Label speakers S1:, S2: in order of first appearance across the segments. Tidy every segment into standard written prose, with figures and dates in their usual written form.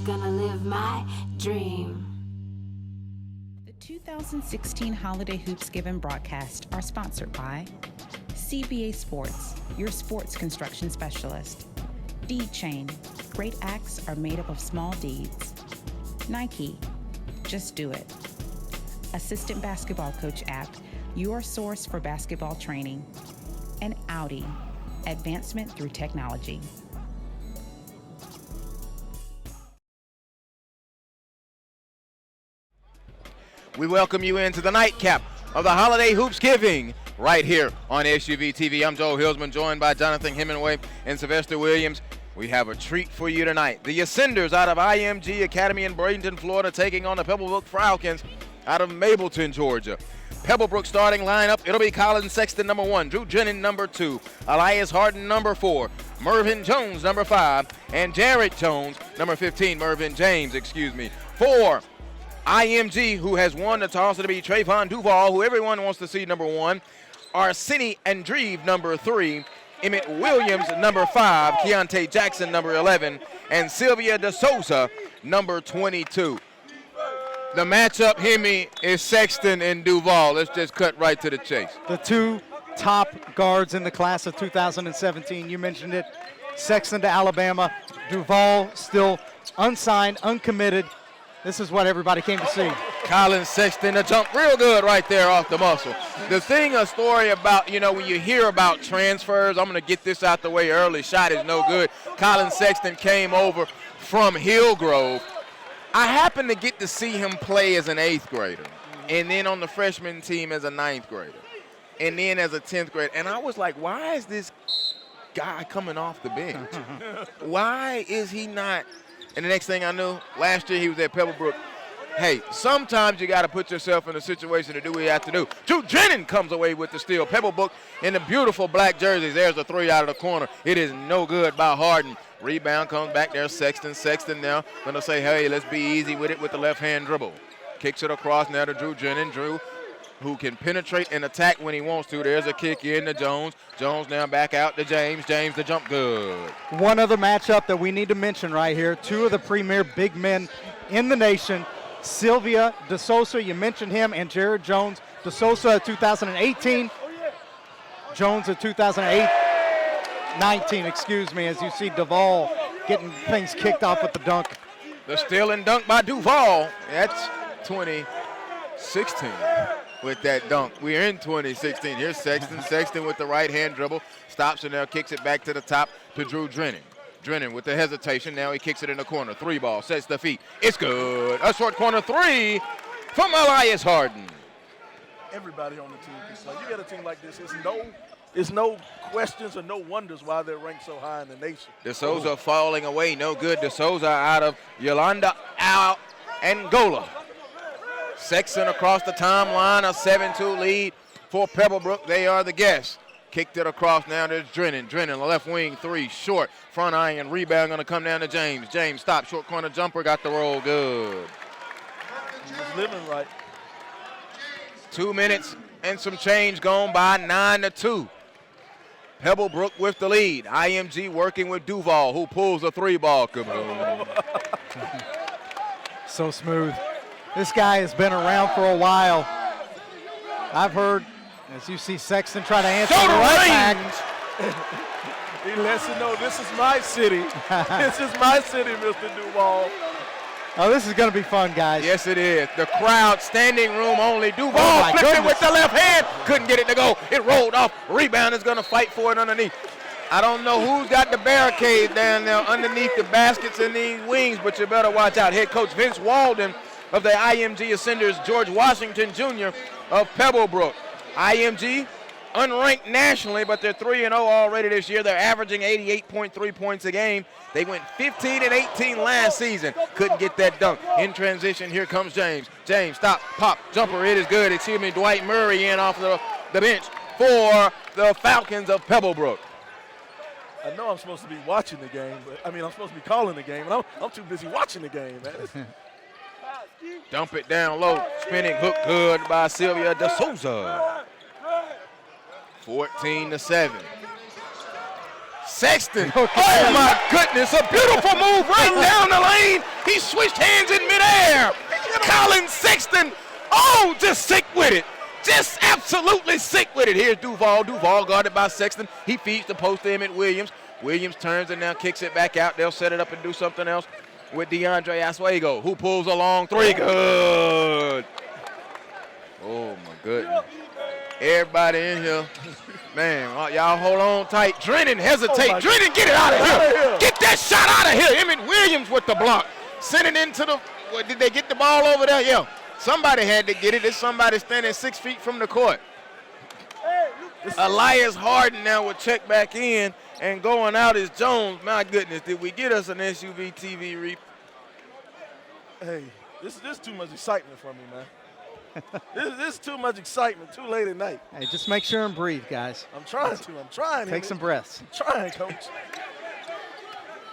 S1: gonna live my dream.
S2: The 2016 Holiday Hoopsgiving broadcasts are sponsored by CBA Sports, your sports construction specialist. Deed Chain, great acts are made up of small deeds. Nike, just do it. Assistant Basketball Coach app, your source for basketball training. And Audi, advancement through technology.
S3: We welcome you into the nightcap of the Holiday Hoopsgiving right here on SUVtv. I'm Joel Hillsman, joined by Jonathan Hemingway and Sylvester Williams. We have a treat for you tonight. The Ascenders out of IMG Academy in Bradenton, Florida, taking on the Pebblebrook Falcons out of Mableton, Georgia. Pebblebrook starting lineup, it'll be Colin Sexton, number 1, Drew Jennings, number 2, Elias Harden, number 4, Mervyn Jones, number 5, and Jared Jones, number 15, for IMG, who has won the toss. It'll be Trevon Duval, who everyone wants to see, number 1, Arseni Andreeve, number 3, Emmett Williams, number 5, Keontae Jackson, number 11, and Sylvia DeSouza, number 22. The matchup, Hemi, is Sexton and Duval. Let's just cut right to the chase.
S4: The two top guards in the class of 2017. You mentioned it. Sexton to Alabama. Duval still unsigned, uncommitted. This is what everybody came to see.
S3: Colin Sexton, a jump real good right there off the muscle. The thing, a story about, when you hear about transfers, I'm going to get this out the way early. Shot is no good. Colin Sexton came over from Hillgrove. I happened to get to see him play as an 8th grader, and then on the freshman team as a 9th grader, and then as a 10th grader. And I was like, why is this guy coming off the bench? Why is he not? And the next thing I knew, last year he was at Pebblebrook. Hey, sometimes you got to put yourself in a situation to do what you have to do. Drew Jennings comes away with the steal. Pebblebrook in the beautiful black jerseys. There's a 3 out of the corner. It is no good by Harden. Rebound comes back there. Sexton now going to say, hey, let's be easy with it with the left-hand dribble. Kicks it across now to Drew Jennings. Drew, who can penetrate and attack when he wants to. There's a kick in to Jones. Jones now back out to James. James the jump good.
S4: One other matchup that we need to mention right here. 2 of the premier big men in the nation. Sylvia DeSouza, you mentioned him, and Jared Jones. DeSouza at 2018. Jones at 2019, as you see Duval getting things kicked off with the dunk.
S3: The steal and dunk by Duval. That's 2016 with that dunk. We're in 2016. Here's Sexton. Sexton with the right-hand dribble. Stops and now kicks it back to the top to Drew Jennings. Drennan with the hesitation. Now he kicks it in the corner. 3 ball. Sets the feet. It's good. A short corner 3 from Elias Harden.
S5: Everybody on the team can play. You got a team like this. It's no questions or no wonders why they're ranked so high in the nation.
S3: DeSouza falling away. No good. DeSouza out of Yolanda Angola. Sexton across the timeline. A 7-2 lead for Pebblebrook. They are the guests. Kicked it across now. There's Drennan. Drennan, the left wing, 3 short. Front iron rebound going to come down to James. James stop. Short corner jumper. Got the roll good.
S5: He's living right.
S3: 2 minutes and some change gone by. 9-2. Pebblebrook with the lead. IMG working with Duval, who pulls the 3 ball. Kaboom.
S4: So smooth. This guy has been around for a while. I've heard, as you see Sexton try to answer the right back.
S5: He lets you know this is my city. This is my city, Mr. Duval.
S4: Oh, this is going to be fun, guys.
S3: Yes, it is. The crowd, standing room only. Duval flipped it with the left hand. Couldn't get it to go. It rolled off. Rebound is going to fight for it underneath. I don't know who's got the barricade down there underneath the baskets and these wings, but you better watch out. Head coach Vince Walden of the IMG Ascenders, George Washington Jr. of Pebblebrook. IMG, unranked nationally, but they're 3-0 already this year. They're averaging 88.3 points a game. They went 15-18 last season. Couldn't get that dunk. In transition, here comes James. James, stop, pop, jumper. It is good. Excuse me, Dwight Murray in off the bench for the Falcons of Pebblebrook.
S5: I know I'm supposed to be watching the game, but I'm supposed to be calling the game, and I'm too busy watching the game, man.
S3: Dump it down low. Spinning hook good by Sylvia DeSouza. 14-7. Sexton, oh my goodness, a beautiful move right down the lane. He switched hands in midair. Colin Sexton, oh, just sick with it. Just absolutely sick with it. Here's Duval. Duval guarded by Sexton. He feeds the post to Emmett Williams. Williams turns and now kicks it back out. They'll set it up and do something else with DeAndre Oswego, who pulls a long three. Good. Oh, my goodness. Everybody in here. Man, y'all hold on tight. Drennan hesitate. Drennan, get it out of here. Get that shot out of here. Emmett Williams with the block. Send it into the, did they get the ball over there? Yeah. Somebody had to get it. There's somebody standing 6 feet from the court. Elias Harden now will check back in, and going out is Jones. My goodness, did we get us an SUVtv replay?
S5: Hey, this is too much excitement for me, man. This is too much excitement, too late at night.
S4: Hey, just make sure and breathe, guys.
S5: I'm trying.
S4: Take some breaths.
S5: I'm trying, Coach.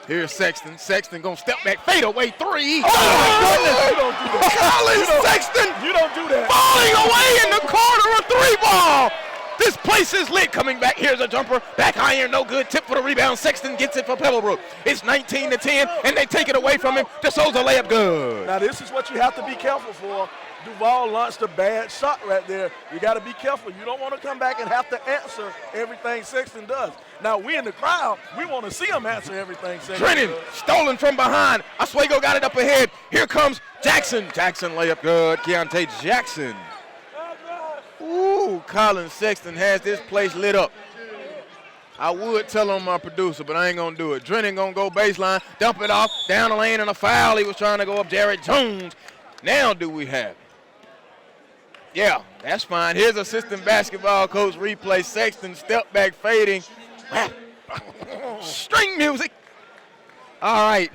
S3: Here's Sexton. Sexton gonna step back, fade away three.
S5: Oh my goodness! You don't do that.
S3: Colin Sexton.
S5: You don't do that.
S3: Falling away in the corner, a three ball. This place is lit. Coming back, here's a jumper. Back iron, no good. Tip for the rebound. Sexton gets it for Pebblebrook. It's 19-10, and they take it away from him. DeSouza layup good.
S5: Now this is what you have to be careful for. Duval launched a bad shot right there. You got to be careful. You don't want to come back and have to answer everything Sexton does. Now, we in the crowd, we want to see him answer everything Sexton
S3: Drennan,
S5: does.
S3: stolen from behind. Oswego got it up ahead. Here comes Jackson. Jackson layup good. Keontae Jackson. Ooh, Colin Sexton has this place lit up. I would tell on my producer, but I ain't going to do it. Drennan going to go baseline, dump it off, down the lane, and a foul. He was trying to go up Jared Jones. Now do we have it? Yeah, that's fine. Here's assistant basketball coach replay. Sexton step back fading. String music. All right,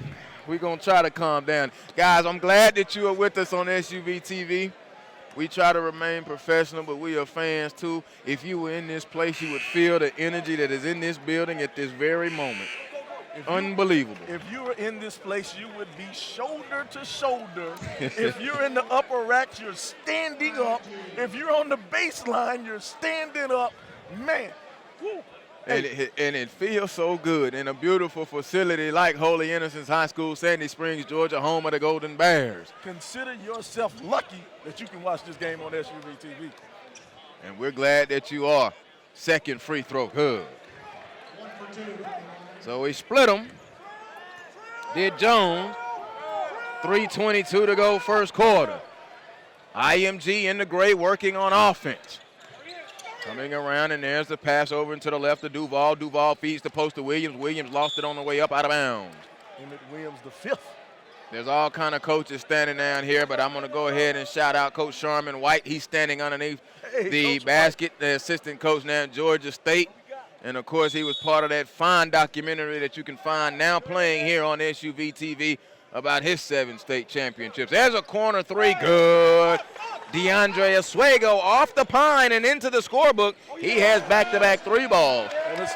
S3: we're going to try to calm down. Guys, I'm glad that you are with us on SUVtv. We try to remain professional, but we are fans too. If you were in this place, you would feel the energy that is in this building at this very moment. Unbelievable.
S5: If you were in this place, you would be shoulder to shoulder. If you're in the upper racks, you're standing up. If you're on the baseline, you're standing up. Man. Woo.
S3: And it feels so good in a beautiful facility like Holy Innocents High School, Sandy Springs, Georgia, home of the Golden Bears.
S5: Consider yourself lucky that you can watch this game on SUVtv.
S3: And we're glad that you are. Second free throw, good. So we split them. Did Jones. 3:22 to go first quarter. IMG in the gray working on offense. Coming around, and there's the pass over into the left to Duval. Duval feeds the post to Williams. Williams lost it on the way up out of bounds.
S5: Emmett Williams, the fifth.
S3: There's all kind of coaches standing down here, but I'm going to go ahead and shout out Coach Sharman White. He's standing underneath the basket, the assistant coach now at Georgia State. And, of course, he was part of that fine documentary that you can find now playing here on SUVtv about his 7 state championships. There's a corner three. Good. DeAndre Oswego off the pine and into the scorebook. He has back-to-back 3 balls.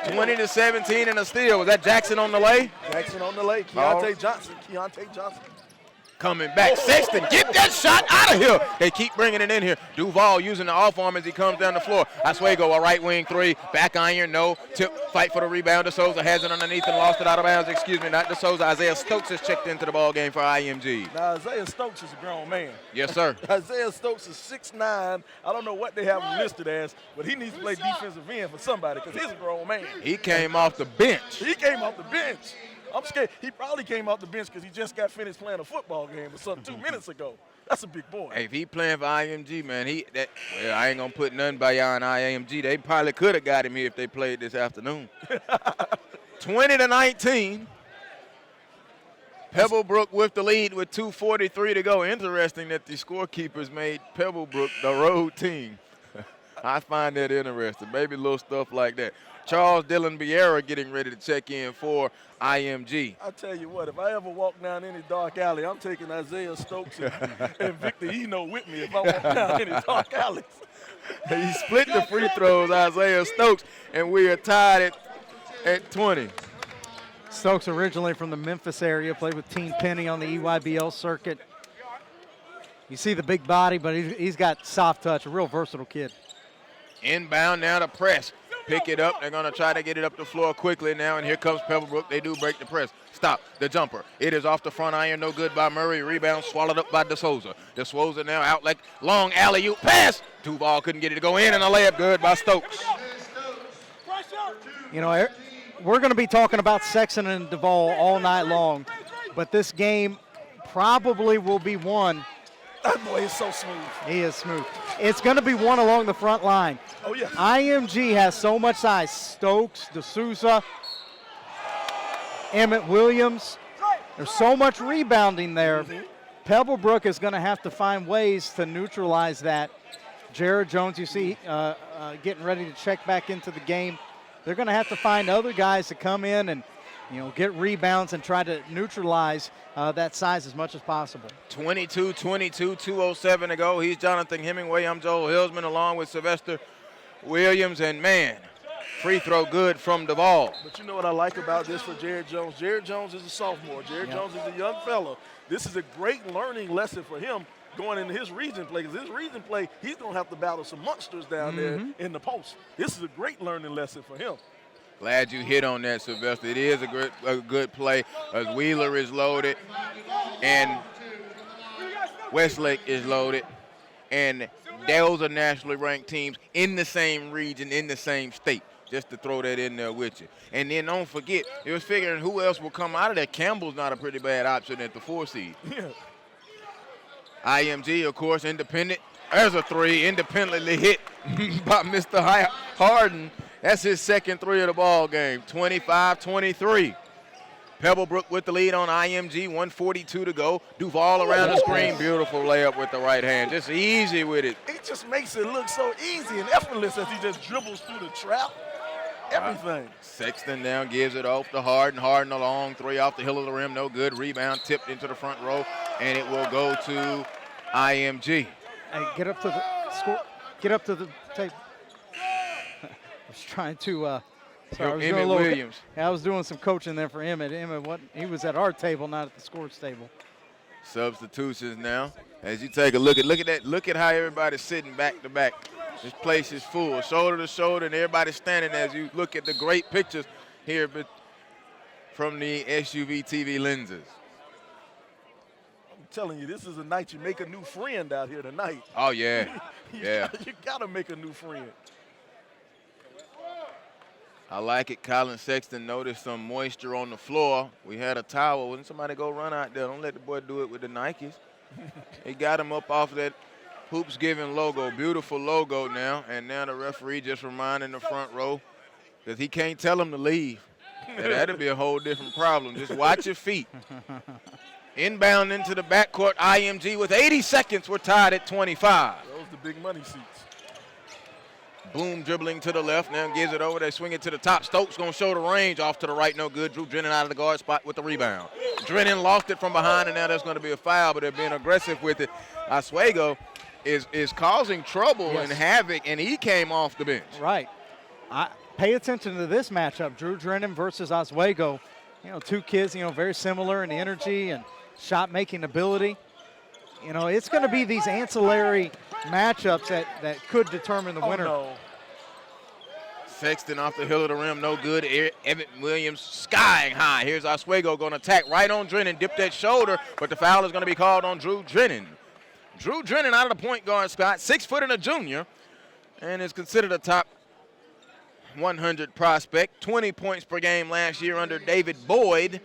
S3: 20-17 and a steal. Was that Jackson on the lay?
S5: Jackson on the lay. Keontae Johnson.
S3: Coming back. Sexton, get that shot out of here. They keep bringing it in here. Duval using the off arm as he comes down the floor. Oswego, a right wing 3. Back iron, no. Tip, fight for the rebound. DeSouza has it underneath and lost it out of bounds. Excuse me, not DeSouza. Isaiah Stokes has checked into the ball game for IMG.
S5: Now, Isaiah Stokes is a grown man.
S3: Yes, sir.
S5: Isaiah Stokes is 6'9". I don't know what they have him listed as, but he needs to play defensive end for somebody because he's a grown man.
S3: He came off the bench.
S5: He came off the bench. I'm scared. He probably came off the bench because he just got finished playing a football game or something 2 minutes ago. That's a big boy.
S3: Hey, if he playing for IMG, man, I ain't going to put nothing by y'all in IMG. They probably could have got him here if they played this afternoon. 20-19. Pebblebrook with the lead with 2:43 to go. Interesting that the scorekeepers made Pebblebrook the road team. I find that interesting. Maybe little stuff like that. Charles Dillon Biera getting ready to check in for IMG.
S5: I tell you what, if I ever walk down any dark alley, I'm taking Isaiah Stokes and Victor Eno with me if I walk down any dark alleys.
S3: He split the free throws, Isaiah Stokes, and we are tied at 20.
S4: Stokes originally from the Memphis area, played with Team Penny on the EYBL circuit. You see the big body, but he's got soft touch, a real versatile kid.
S3: Inbound now to press. Pick it up. They're going to try to get it up the floor quickly now, and here comes Pebblebrook. They do break the press. Stop the jumper. It is off the front iron. No good by Murray. Rebound swallowed up by DeSouza. DeSouza now out like long alley-oop pass. Duval couldn't get it to go in, and a layup good by Stokes.
S4: You know, we're going to be talking about Sexton and Duval all night long, but this game probably will be won.
S5: That boy is so smooth.
S4: He is smooth. It's going to be won along the front line.
S5: Oh, yes.
S4: IMG has so much size. Stokes, DeSouza, Emmett Williams. There's so much rebounding there. Pebblebrook is going to have to find ways to neutralize that. Jared Jones, you see, getting ready to check back into the game. They're going to have to find other guys to come in and, you know, get rebounds and try to neutralize that size as much as possible.
S3: 22-22, 2:07 to go. He's Jonathan Hemingway. I'm Joel Hillsman along with Sylvester Williams. And, man, free throw good from Duval.
S5: But you know what I like about this for Jared Jones? Jared Jones is a sophomore. Jared Jones is a young fellow. This is a great learning lesson for him going into his region play, because his region play, he's going to have to battle some monsters down there in the post. This is a great learning lesson for him.
S3: Glad you hit on that, Sylvester. It is a good play as Wheeler is loaded and Westlake is loaded. And those are nationally ranked teams in the same region, in the same state, just to throw that in there with you. And then don't forget, it was figuring who else will come out of there. Campbell's not a pretty bad option at the 4 seed.
S5: Yeah.
S3: IMG, of course, independent. There's a three, independently hit by Mr. Harden. That's his second three of the ball game, 25-23. Pebblebrook with the lead on IMG, 1:42 to go. Duval around the screen, beautiful layup with the right hand. Just easy with it.
S5: It just makes it look so easy and effortless as he just dribbles through the trap. Everything.
S3: Sexton now gives it off to Harden. Harden a long three off the hill of the rim, no good. Rebound tipped into the front row, and it will go to IMG.
S4: Hey, get up to the score. Get up to the tape. I was trying to.
S3: Emmett Williams.
S4: I was doing some coaching there for Emmett. He was at our table, not at the scores table.
S3: Substitutions now. As you take a look at that. Look at how everybody's sitting back to back. This place is full, shoulder to shoulder, and everybody's standing as you look at the great pictures here from the SUVtv lenses.
S5: I'm telling you, this is a night you make a new friend out here tonight.
S3: Oh, yeah. Yeah.
S5: You got to make a new friend.
S3: I like it. Colin Sexton noticed some moisture on the floor. We had a towel. Wouldn't somebody go run out there? Don't let the boy do it with the Nikes. He got him up off that Hoopsgiving logo. Beautiful logo now. And now the referee just reminding the front row because he can't tell him to leave. That'd be a whole different problem. Just watch your feet. Inbound into the backcourt. IMG with 80 seconds. We're tied at 25.
S5: Those the big money seats.
S3: Boom dribbling to the left, now gives it over. They swing it to the top. Stokes going to show the range off to the right, no good. Drew Drennan out of the guard spot with the rebound. Drennan lost it from behind, and now there's going to be a foul, but they're being aggressive with it. Oswego is causing trouble and havoc, and he came off the bench.
S4: Right. Pay attention to this matchup, Drew Drennan versus Oswego. You know, two kids, you know, very similar in energy and shot-making ability. You know, it's going to be these ancillary matchups that could determine the winner.
S5: No.
S3: Sexton off the hill of the rim, no good. Evan Williams skying high. Here's Oswego going to attack right on Drennan, dip that shoulder, but the foul is going to be called on Drew Drennan. Drew Drennan out of the point guard spot, 6 foot and a junior, and is considered a top 100 prospect. 20 points per game last year under David Boyd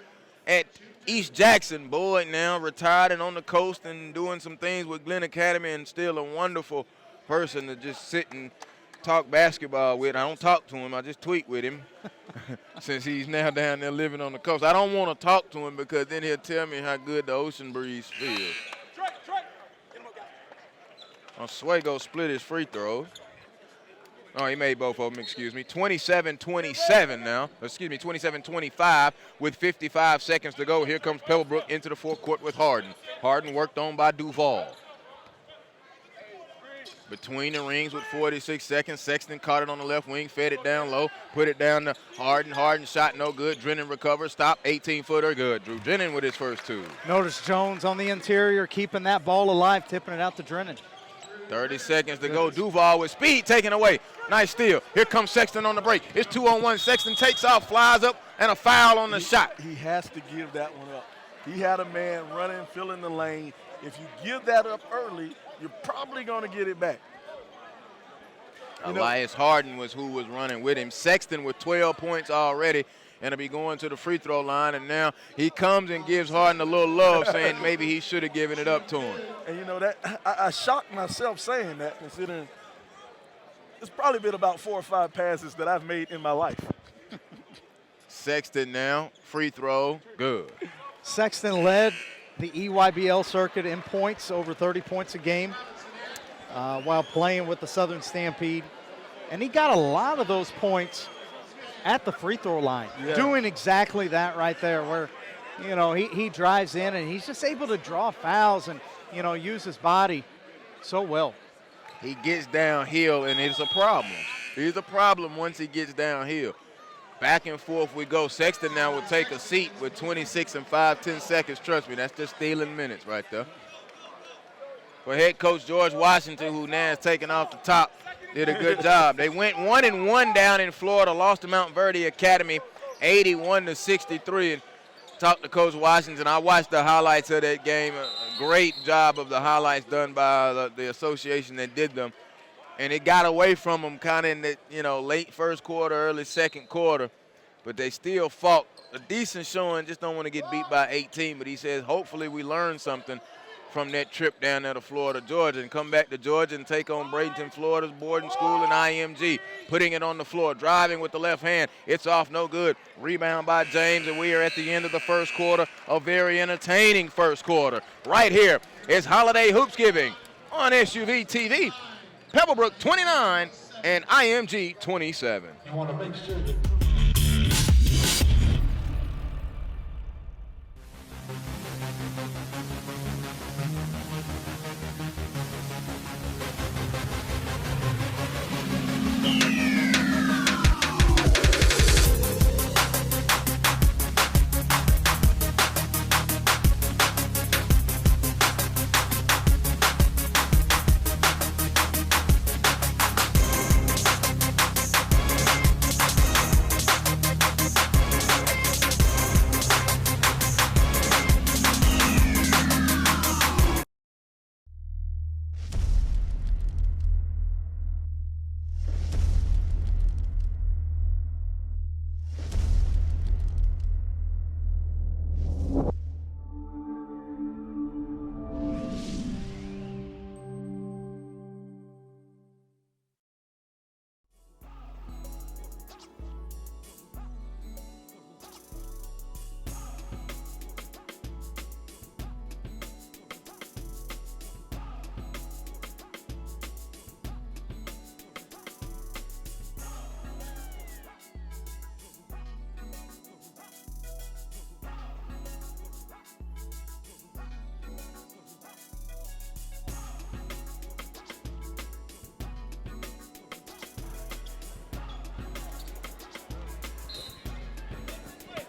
S3: at East Jackson. Boyd now retired and on the coast and doing some things with Glenn Academy, and still a wonderful person to just sit and talk basketball with. I don't talk to him, I just tweet with him since he's now down there living on the coast. I don't want to talk to him because then he'll tell me how good the ocean breeze feels. Oswego split his free throws. Oh, he made both of them, excuse me. 27-27 now. Excuse me, 27-25 with 55 seconds to go. Here comes Pebblebrook into the forecourt with Harden. Harden worked on by Duval. Between the rings with 46 seconds. Sexton caught it on the left wing, fed it down low, put it down to Harden. Harden shot no good. Drennan recovers, stop, 18-footer, good. Drew Drennan with his first two.
S4: Notice Jones on the interior, keeping that ball alive, tipping it out to Drennan.
S3: 30 seconds to go. Duval with speed taken away. Nice steal. Here comes Sexton on the break. It's 2-on-1. Sexton takes off, flies up, and a foul on the shot.
S5: He has to give that one up. He had a man running, filling the lane. If you give that up early, you're probably going to get it back.
S3: Elias Harden was who was running with him. Sexton with 12 points already, and he'll be going to the free throw line. And now he comes and gives Harden a little love, saying maybe he should have given it up to him.
S5: And you know that I shocked myself saying that, considering it's probably been about 4 or 5 passes that I've made in my life.
S3: Sexton now, free throw, good.
S4: Sexton led the EYBL circuit in points, over 30 points a game, while playing with the Southern Stampede. And he got a lot of those points at the free throw line, doing exactly that right there, where, you know, he drives in and he's just able to draw fouls and, you know, use his body so well.
S3: He gets downhill, and it's a problem. He's a problem once he gets downhill. Back and forth we go. Sexton now will take a seat with 26 and 5/10 seconds. Trust me, that's just stealing minutes right there. For head coach George Washington, who now is taking off the top, did a good job. They went 1-1 down in Florida, lost to Mount Verde Academy, 81-63. And talked to Coach Washington. I watched the highlights of that game. A great job of the highlights done by the association that did them. And it got away from them kind of in the, you know, late first quarter, early second quarter. But they still fought a decent showing, just don't want to get beat by 18. But he says hopefully we learn something from that trip down there to Florida, Georgia, and come back to Georgia and take on Bradenton, Florida's boarding school and IMG. Putting it on the floor, driving with the left hand. It's off, no good. Rebound by James, and we are at the end of the first quarter. A very entertaining first quarter. Right here is Holiday Hoopsgiving on SUVtv. Pebblebrook 29 and IMG 27.
S6: You want to make sure that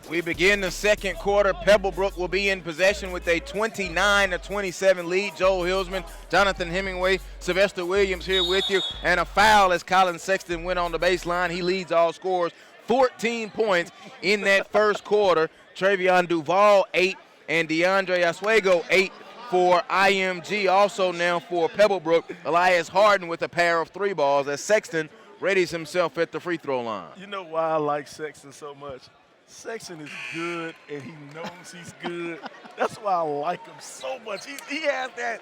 S3: We begin the second quarter. Pebblebrook will be in possession with a 29-27 lead. Joel Hillsman, Jonathan Hemingway, Sylvester Williams here with you. And a foul as Colin Sexton went on the baseline. He leads all scorers, 14 points in that first quarter. Trevon Duval, 8, and DeAndre Oswego, 8 for IMG. Also now for Pebblebrook, Elias Harden with a pair of 3 balls as Sexton readies himself at the free throw line.
S5: You know why I like Sexton so much? Sexton is good, and he knows he's good. That's why I like him so much. He has that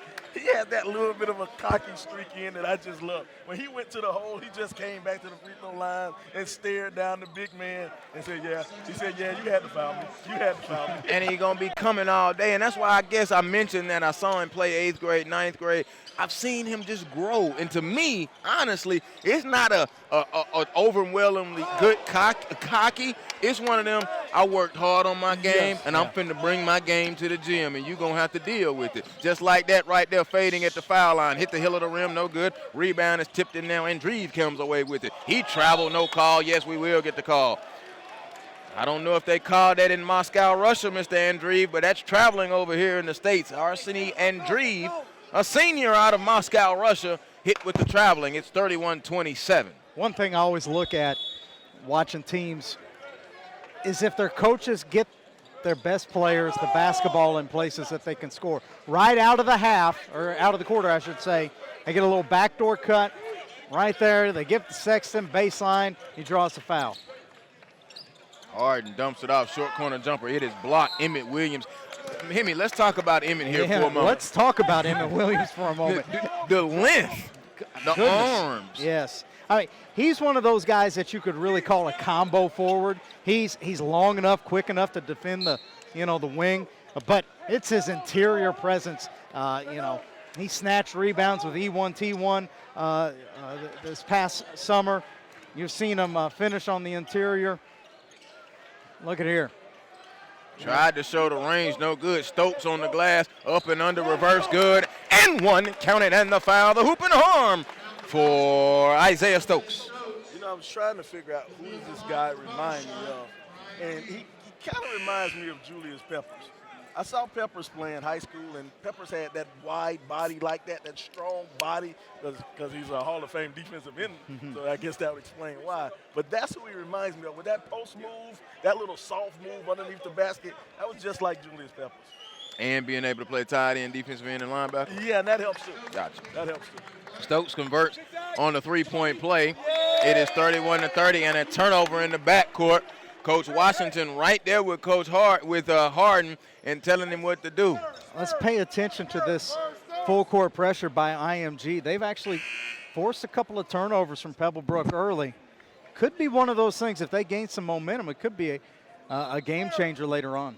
S5: little bit of a cocky streak in that I just love. When he went to the hole, he just came back to the free throw line and stared down the big man and said, yeah. He said, yeah, you had to foul me. You had to foul me.
S3: And he's going to be coming all day. And that's why I guess I mentioned that I saw him play 8th grade, 9th grade. I've seen him just grow. And to me, honestly, it's not a overwhelmingly good cocky. It's one of them, I worked hard on my game, and I'm finna bring my game to the gym, and you're going to have to deal with it. Just like that right there, fading at the foul line. Hit the heel of the rim, no good. Rebound is tipped in now, and Dreve comes away with it. He traveled, no call. Yes, we will get the call. I don't know if they called that in Moscow, Russia, Mr. Andreev, but that's traveling over here in the States. Arseny Andreev, a senior out of Moscow, Russia, hit with the traveling. It's 31-27.
S4: One thing I always look at watching teams is if their coaches get their best players the basketball in places that they can score. Right out of the half, or out of the quarter, I should say, they get a little backdoor cut right there. They give the Sexton baseline. He draws the foul.
S3: Harden dumps it off, short corner jumper. It is blocked. Emmett Williams. Hemi, let's talk about Emmett here for a moment.
S4: Let's talk about Emmett Williams for a moment.
S3: The length, the arms.
S4: Yes. I mean, he's one of those guys that you could really call a combo forward. He's long enough, quick enough to defend the wing, but it's his interior presence. He snatched rebounds with E1T1 this past summer. You've seen him finish on the interior. Look at here.
S3: Tried to show the range, no good. Stokes on the glass, up and under, reverse, good. And one, counted, and the foul. The hoop and harm for Isaiah Stokes.
S5: I was trying to figure out who does this guy remind me of. And he kind of reminds me of Julius Peppers. I saw Peppers play in high school, and Peppers had that wide body like that strong body, because he's a Hall of Fame defensive end, so I guess that would explain why. But that's who he reminds me of. With that post move, that little soft move underneath the basket, that was just like Julius Peppers.
S3: And being able to play tight end, defensive end, and linebacker?
S5: Yeah, and that helps too.
S3: Gotcha.
S5: That helps too.
S3: Stokes converts on the three-point play. It is 31-30, and a turnover in the backcourt. Coach Washington right there with Coach Harden and telling him what to do.
S4: Let's pay attention to this full court pressure by IMG. They've actually forced a couple of turnovers from Pebblebrook early. Could be one of those things. If they gain some momentum, it could be a game changer later on.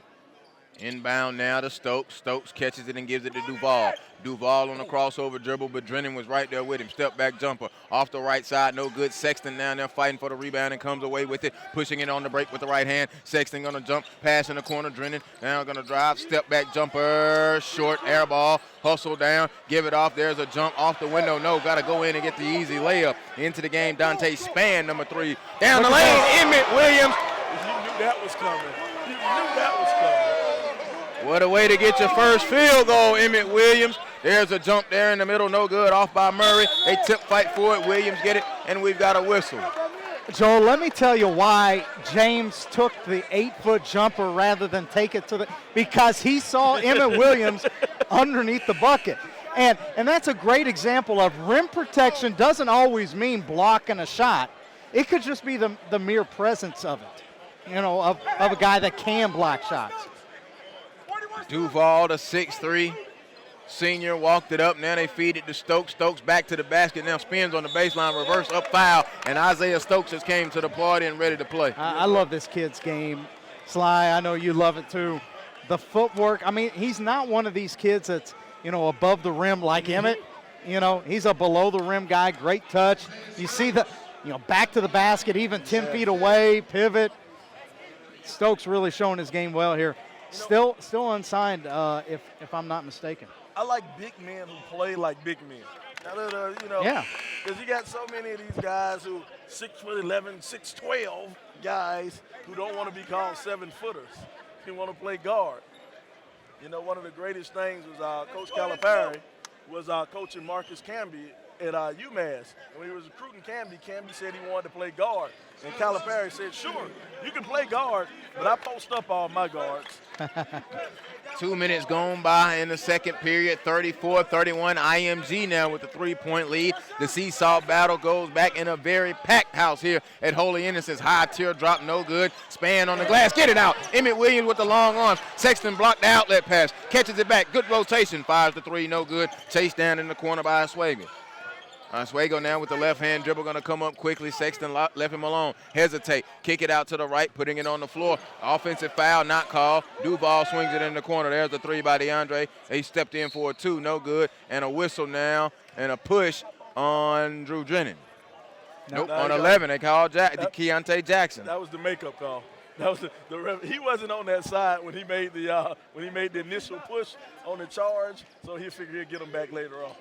S3: Inbound now to Stokes. Stokes catches it and gives it to Duval. Duval on the crossover dribble, but Drennan was right there with him. Step back jumper off the right side, no good. Sexton down there fighting for the rebound and comes away with it, pushing it on the break with the right hand. Sexton gonna jump, pass in the corner. Drennan now gonna drive, step back jumper, short air ball, hustle down, give it off. There's a jump off the window. No, gotta go in and get the easy layup. Into the game, Dante Spann, number 3. Down the lane, Emmett Williams.
S5: You knew that was coming. You knew that was coming.
S3: What a way to get your first field goal, Emmett Williams. There's a jump there in the middle, no good, off by Murray. They tip fight for it, Williams get it, and we've got a whistle.
S4: Joel, let me tell you why James took the 8-foot jumper rather than take it to the – because he saw Emmett Williams underneath the bucket. And that's a great example of rim protection doesn't always mean blocking a shot. It could just be the mere presence of it, of a guy that can block shots.
S3: Duval, the 6'3", senior, walked it up. Now they feed it to Stokes. Stokes back to the basket. Now spins on the baseline, reverse up foul. And Isaiah Stokes has came to the party and ready to play.
S4: I love this kid's game. Sly, I know you love it too. The footwork, I mean, he's not one of these kids that's, above the rim like Emmett. He's a below the rim guy, great touch. You see the, back to the basket, even 10 feet away, pivot. Stokes really showing his game well here. Still unsigned, if I'm not mistaken.
S5: I like big men who play like big men.
S4: Yeah.
S5: Because you got so many of these guys who 6'11", 6'12" guys who don't want to be called 7-footers. They want to play guard. One of the greatest things was Coach Calipari was coaching Marcus Camby at UMass. And when he was recruiting Camby said he wanted to play guard. And Calipari said, sure, you can play guard, but I post up all my guards.
S3: 2 minutes gone by in the second period, 34-31. IMG now with the 3-point lead. The seesaw battle goes back in a very packed house here at Holy Innocents. High teardrop, no good. Spann on the glass, get it out. Emmett Williams with the long arms. Sexton blocked the outlet pass, catches it back. Good rotation, fires the 3, no good. Chased down in the corner by Oswego. Oswego now with the left-hand dribble, going to come up quickly. Sexton left him alone. Hesitate. Kick it out to the right, putting it on the floor. Offensive foul, not called. Duval swings it in the corner. There's the 3 by DeAndre. He stepped in for a 2, no good. And a whistle now and a push on Drew Drennan. Nope, on 11, they called Keontae Jackson.
S5: That was the makeup call. That was he wasn't on that side when he made the initial push on the charge, so he figured he'd get him back later on.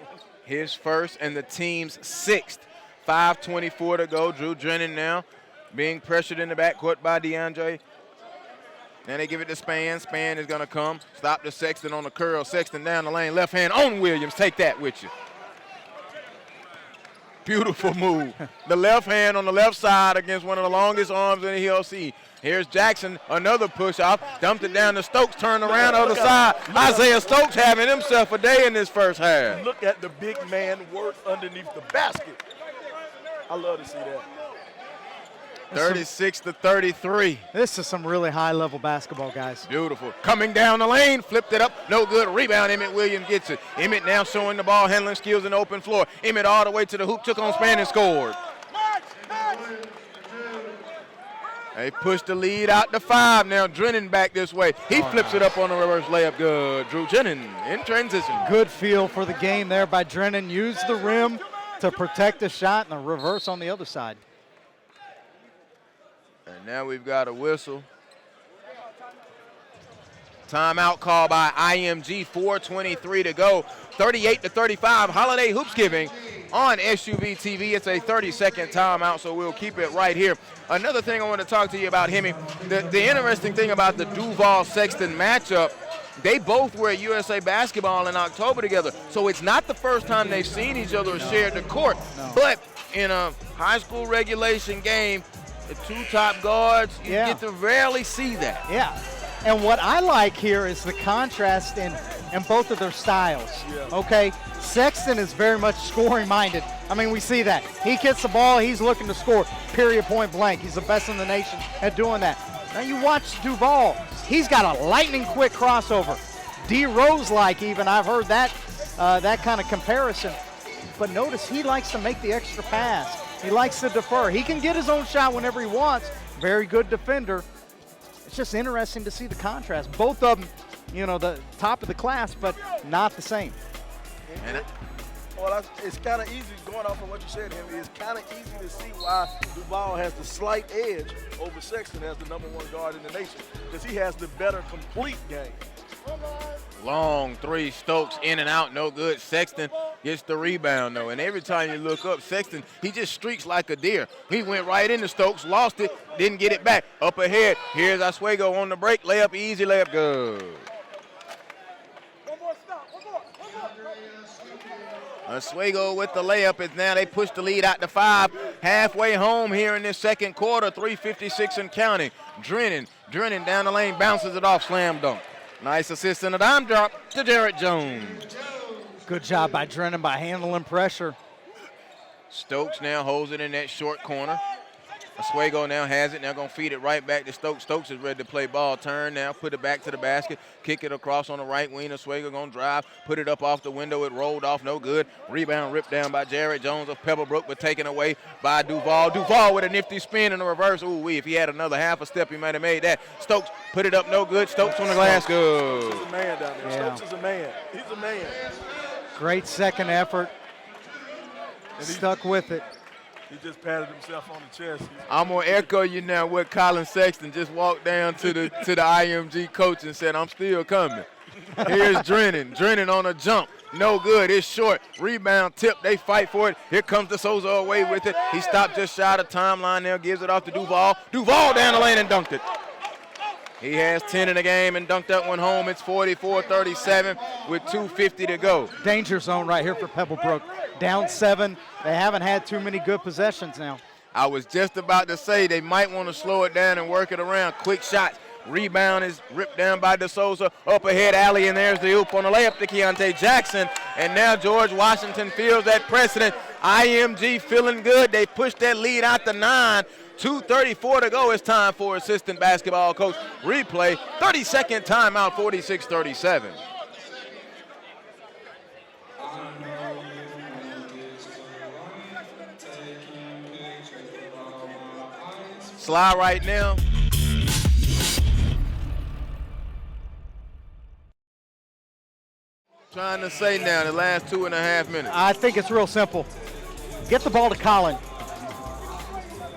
S3: His first and the team's 6th. 5:24 to go. Drew Drennan now being pressured in the backcourt by DeAndre. Then they give it to Spann. Spann is going to come. Stop the Sexton on the curl. Sexton down the lane. Left hand on Williams. Take that with you. Beautiful move. The left hand on the left side against one of the longest arms in the ELC. Here's Jackson, another push off, dumped it down to Stokes, turned around other side. Isaiah Stokes having himself a day in this first half.
S5: Look at the big man work underneath the basket. I love to see that.
S3: 36-33.
S4: This is some really high-level basketball, guys.
S3: Beautiful. Coming down the lane, flipped it up. No good. Rebound. Emmett Williams gets it. Emmett now showing the ball handling skills in the open floor. Emmett all the way to the hoop, took on span and scored. They pushed the lead out to 5. Now Drennan back this way. He flips it up on the reverse layup. Good. Drew Drennan in transition.
S4: Good feel for the game there by Drennan. Used the rim to protect the shot and the reverse on the other side.
S3: And now we've got a whistle. Timeout call by IMG, 4:23 to go. 38-35, Holiday Hoopsgiving on SUVtv. It's a 30-second timeout, so we'll keep it right here. Another thing I want to talk to you about, Hemi, the interesting thing about the Duval-Sexton matchup, they both were at USA Basketball in October together, so it's not the first time they've seen each other or shared the court. But in a high school regulation game, the two top guards, you get to rarely see that.
S4: Yeah, and what I like here is the contrast in both of their styles, okay? Sexton is very much scoring-minded. I mean, we see that. He gets the ball, he's looking to score, period, point blank. He's the best in the nation at doing that. Now you watch Duval. He's got a lightning-quick crossover. D. Rose-like even, I've heard that, that kind of comparison. But notice he likes to make the extra pass. He likes to defer. He can get his own shot whenever he wants. Very good defender. It's just interesting to see the contrast. Both of them, you know, the top of the class, but not the same.
S5: Well, it's kind of easy, going off of what you said, Henry, it's kind of easy to see why Duval has the slight edge over Sexton as the #1 guard in the nation, because he has the better complete game.
S3: Long three, Stokes in and out, no good. Sexton gets the rebound, though. And every time you look up, Sexton, he just streaks like a deer. He went right into Stokes, lost it, didn't get it back. Up ahead, here's Oswego on the break. Layup, easy layup, good. Oswego with the layup is now they push the lead out to 5. Halfway home here in this second quarter, 3:56 and counting. Drennan down the lane, bounces it off, slam dunk. Nice assist and a dime drop to Jarrett Jones.
S4: Good job by Drennan by handling pressure.
S3: Stokes now holds it in that short corner. Oswego now has it, now gonna feed it right back to Stokes. Stokes is ready to play ball. Turn now, put it back to the basket, kick it across on the right wing. Oswego gonna drive, put it up off the window. It rolled off, no good. Rebound ripped down by Jarrett Jones of Pebblebrook, but taken away by Duval. Duval with a nifty spin in the reverse. Ooh, if he had another half a step, he might have made that. Stokes put it up, no good. Stokes on the glass, good.
S5: He's a man down there.
S4: Yeah.
S5: Stokes is a man. He's a man.
S4: Great second effort.
S5: And
S4: Stuck with it.
S5: He just patted himself on the chest.
S3: I'm gonna echo you now with Colin Sexton just walked down to the IMG coach and said, I'm still coming. Here's Drennan on a jump. No good, it's short. Rebound tip, they fight for it. Here comes the Souza away with it. He stopped just shy of the timeline now, gives it off to Duval. Duval down the lane and dunked it. He has 10 in the game and dunked that one home. It's 44-37 with 2:50 to go.
S4: Danger zone right here for Pebblebrook. Down 7. They haven't had too many good possessions now.
S3: I was just about to say they might want to slow it down and work it around. Quick shot. Rebound is ripped down by De Souza. Up ahead, alley, and there's the oop on the layup to Keontae Jackson. And now George Washington feels that precedent. IMG feeling good. They pushed that lead out to 9. 2:34 to go. It's time for assistant basketball coach replay. 30-second timeout, 46-37. Slide right now. Trying to say now the last 2.5 minutes.
S4: I think it's real simple. Get the ball to Colin.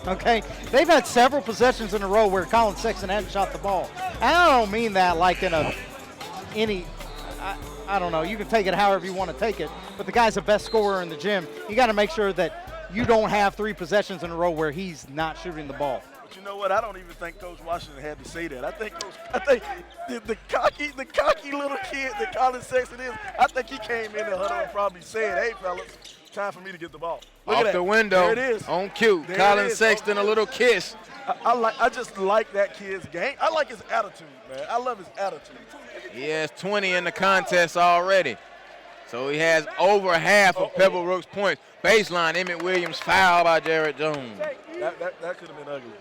S4: Okay? They've had several possessions in a row where Colin Sexton hasn't shot the ball. And I don't mean that like in I don't know, you can take it however you want to take it, but the guy's the best scorer in the gym. You got to make sure that you don't have 3 possessions in a row where he's not shooting the ball.
S5: But you know what? I don't even think Coach Washington had to say that. I think the cocky little kid that Colin Sexton is, I think he came in the huddle and probably said, hey, fellas, time for me to get the ball. Look
S3: Off
S5: at
S3: the
S5: that.
S3: window.
S5: There it is.
S3: On cue.
S5: There
S3: Colin
S5: it is.
S3: Sexton, a little kiss.
S5: I just like that kid's game. I like his attitude, man. I love his attitude.
S3: He has 20 in the contest already. So he has over half of Pebblebrook's points. Baseline, Emmett Williams foul by Jared Jones.
S5: That could have been ugly.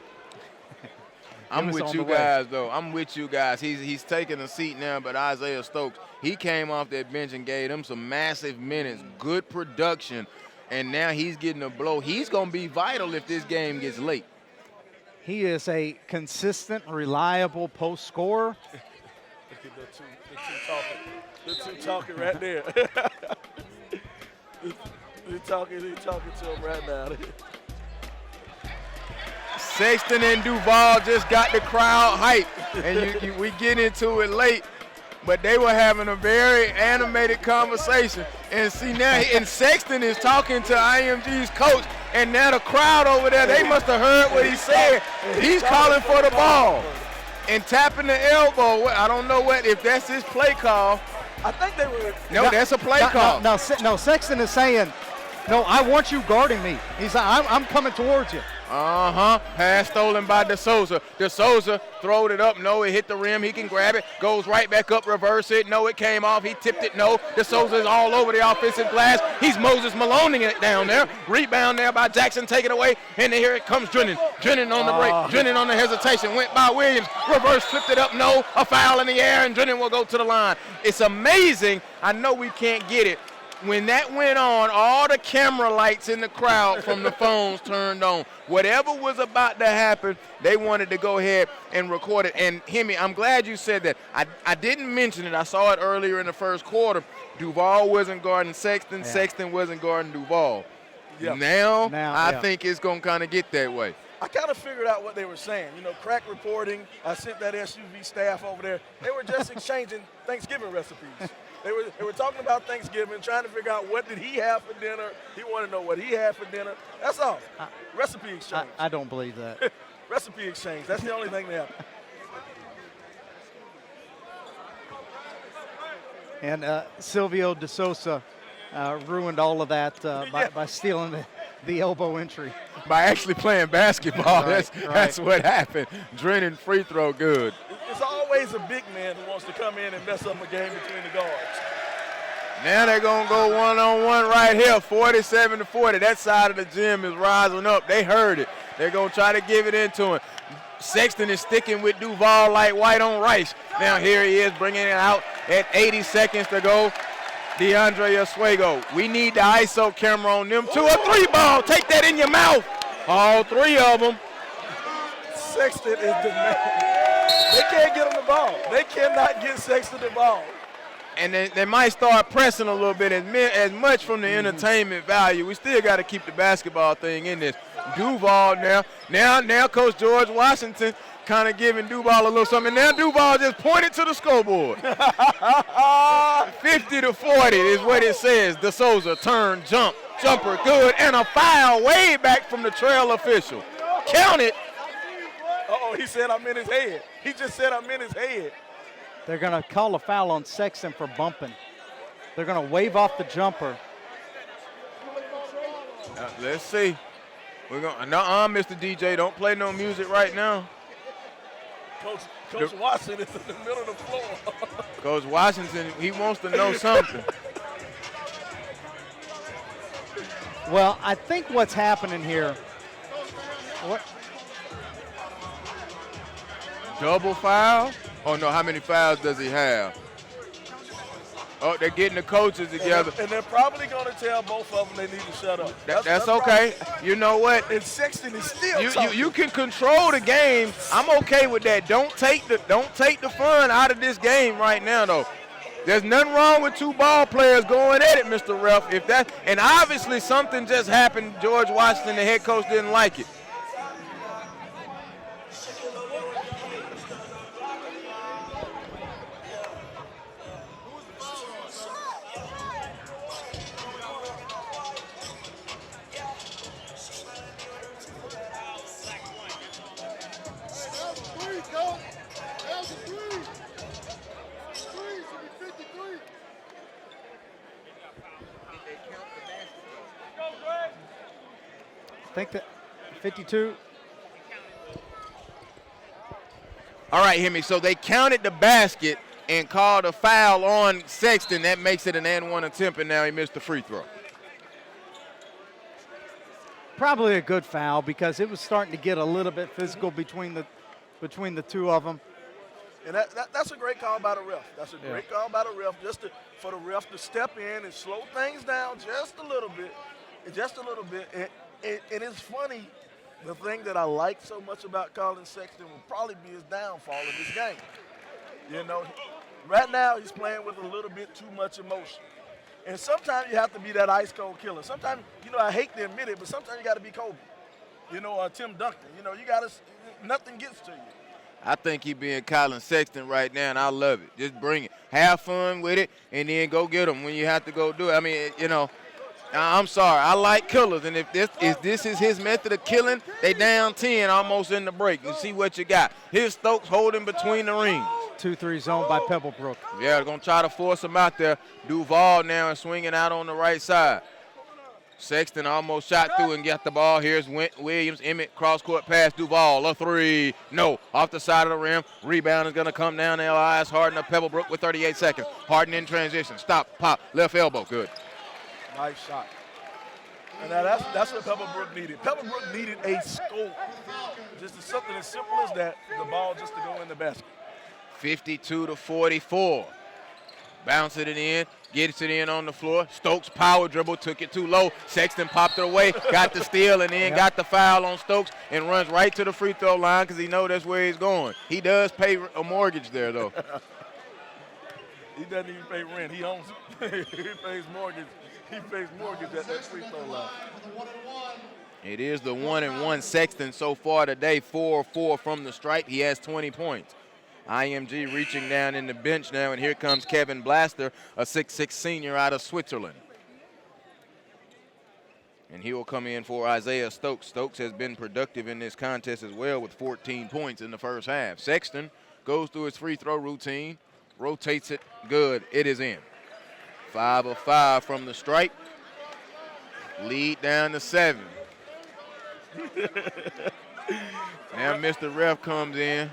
S3: I'm with you guys, though. I'm with you guys. He's taking a seat now, but Isaiah Stokes, he came off that bench and gave them some massive minutes, good production, and now he's getting a blow. He's going to be vital if this game gets late.
S4: He is a consistent, reliable post scorer.
S5: Look at the two talking. The two talking right there. He talking to him right now.
S3: Sexton and Duval just got the crowd hype, and we get into it late, but they were having a very animated conversation. And see now, and Sexton is talking to IMG's coach, and now the crowd over there, they must have heard what he said. He's calling for the ball and tapping the elbow. I don't know if that's his play call.
S5: I think they were.
S3: No, that's a play call.
S4: No, Sexton is saying, no, I want you guarding me. He's like, I'm coming towards you.
S3: Pass stolen by DeSouza. DeSouza throwed it up. No, it hit the rim. He can grab it. Goes right back up, reverse it. No, it came off. He tipped it. No. DeSouza is all over the offensive glass. He's Moses Maloning it down there. Rebound there by Jackson. Take it away. And here it comes Drennan. Drennan on the break. Drennan on the hesitation. Went by Williams. Reverse, flipped it up. No. A foul in the air, and Drennan will go to the line. It's amazing. I know we can't get it. When that went on, all the camera lights in the crowd from the phones turned on. Whatever was about to happen, they wanted to go ahead and record it. And Hemi, I'm glad you said that. I didn't mention it. I saw it earlier in the first quarter. Duval wasn't guarding Sexton. Yeah. Sexton wasn't guarding Duval. Yep. Now I think it's going to kind of get that way.
S5: I kind of figured out what they were saying. You know, crack reporting. I sent that SUV staff over there. They were just exchanging Thanksgiving recipes. They were talking about Thanksgiving, trying to figure out what did he have for dinner. He wanted to know what he had for dinner. That's all. Recipe exchange.
S4: I don't believe that.
S5: Recipe exchange. That's the only thing they have.
S4: And Silvio De Sousa ruined all of that by stealing the elbow entry.
S3: By actually playing basketball. That's what happened. Drennan free throw good.
S5: It's always a big man who wants to come in and mess up a game between the guards.
S3: Now they're going to go one-on-one right here, 47-40. That side of the gym is rising up. They heard it. They're going to try to give it into him. Sexton is sticking with Duval like white on rice. Now here he is bringing it out at 80 seconds to go. DeAndre Oswego. We need the ISO camera on them. Ooh. A three ball. Take that in your mouth. All three of them.
S5: Sexton is the man. They can't get him the ball. They cannot get Sexton the ball.
S3: And they might start pressing a little bit as much from the entertainment value. We still got to keep the basketball thing in this. Duval now Coach George Washington kind of giving Duval a little something. Now Duval just pointed to the scoreboard. 50-40 is what it says. De Souza turn, jumper good, and a foul way back from the trail official. Count it.
S5: He said I'm in his head. He just said I'm in his head.
S4: They're going to call a foul on Sexton for bumping. They're going to wave off the jumper.
S3: Let's see. We're going. Mr. DJ, don't play no music right now.
S5: Coach Washington is in the middle of the floor.
S3: Coach Washington, he wants to know something.
S4: Well, I think what's happening here.
S3: Double foul? Oh, no, how many fouls does he have? Oh, they're getting the coaches together.
S5: And they're probably going to tell both of them they need to shut up.
S3: That's okay. You know what?
S5: And Sexton is still talking.
S3: You can control the game. I'm okay with that. Don't take the fun out of this game right now, though. There's nothing wrong with two ball players going at it, Mr. Ref. And obviously something just happened. George Washington, the head coach, didn't like it.
S4: think that 52.
S3: All right, Hemi, so they counted the basket and called a foul on Sexton. That makes it an and one attempt, and now he missed the free throw.
S4: Probably a good foul because it was starting to get a little bit physical between the two of them.
S5: And that's a great call by the ref. That's a great call by the ref, for the ref to step in and slow things down just a little bit. And it's funny, the thing that I like so much about Colin Sexton will probably be his downfall in this game. You know, right now he's playing with a little bit too much emotion. And sometimes you have to be that ice cold killer. Sometimes, you know, I hate to admit it, but sometimes you got to be Kobe. You know, or Tim Duncan. You know, nothing gets to you.
S3: I think he being Colin Sexton right now, and I love it. Just bring it. Have fun with it, and then go get them when you have to go do it. I mean, you know, I'm sorry. I like killers, and if this is his method of killing, they down 10 almost in the break. You see what you got. Here's Stokes holding between the rings.
S4: 2-3 zone by Pebblebrook.
S3: Yeah, they're going to try to force him out there. Duval now is swinging out on the right side. Sexton almost shot through and got the ball. Here's Williams. Emmett, cross-court pass. Duval, a three. No, off the side of the rim. Rebound is going to come down. Elias Harden of Pebblebrook with 38 seconds. Harden in transition. Stop, pop, left elbow. Good.
S5: Nice shot. And now that's what Pebblebrook needed. Pebblebrook needed a scope. Just something as simple as that, the ball just to go in the basket.
S3: 52-44. Bouncing it in, gets it in on the floor. Stokes power dribble, took it too low. Sexton popped it away, got the steal, and then got the foul on Stokes and runs right to the free throw line because he knows that's where he's going. He does pay a mortgage there, though.
S5: He doesn't even pay rent. He owns it. He pays mortgage. He pays mortgage at that free throw line.
S3: It is the 1-1 Sexton so far today, 4-4 from the stripe. He has 20 points. IMG reaching down in the bench now, and here comes Kevin Blaster, a 6'6 senior out of Switzerland. And he will come in for Isaiah Stokes. Stokes has been productive in this contest as well with 14 points in the first half. Sexton goes through his free throw routine, rotates it, good, it is in. 5 of 5 from the stripe. Lead down to 7. Now Mr. Ref comes in.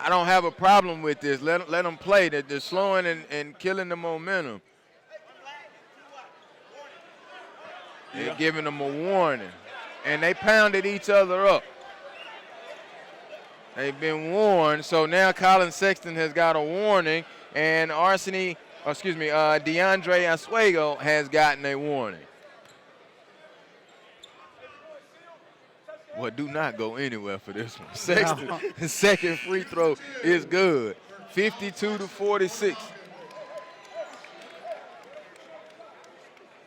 S3: I don't have a problem with this. Let them play. They're slowing and killing the momentum. They're giving them a warning. And they pounded each other up. They've been warned. So now Colin Sexton has got a warning. And DeAndre Asuego has gotten a warning. Well, do not go anywhere for this one. Sexton, his second free throw is good. 52-46.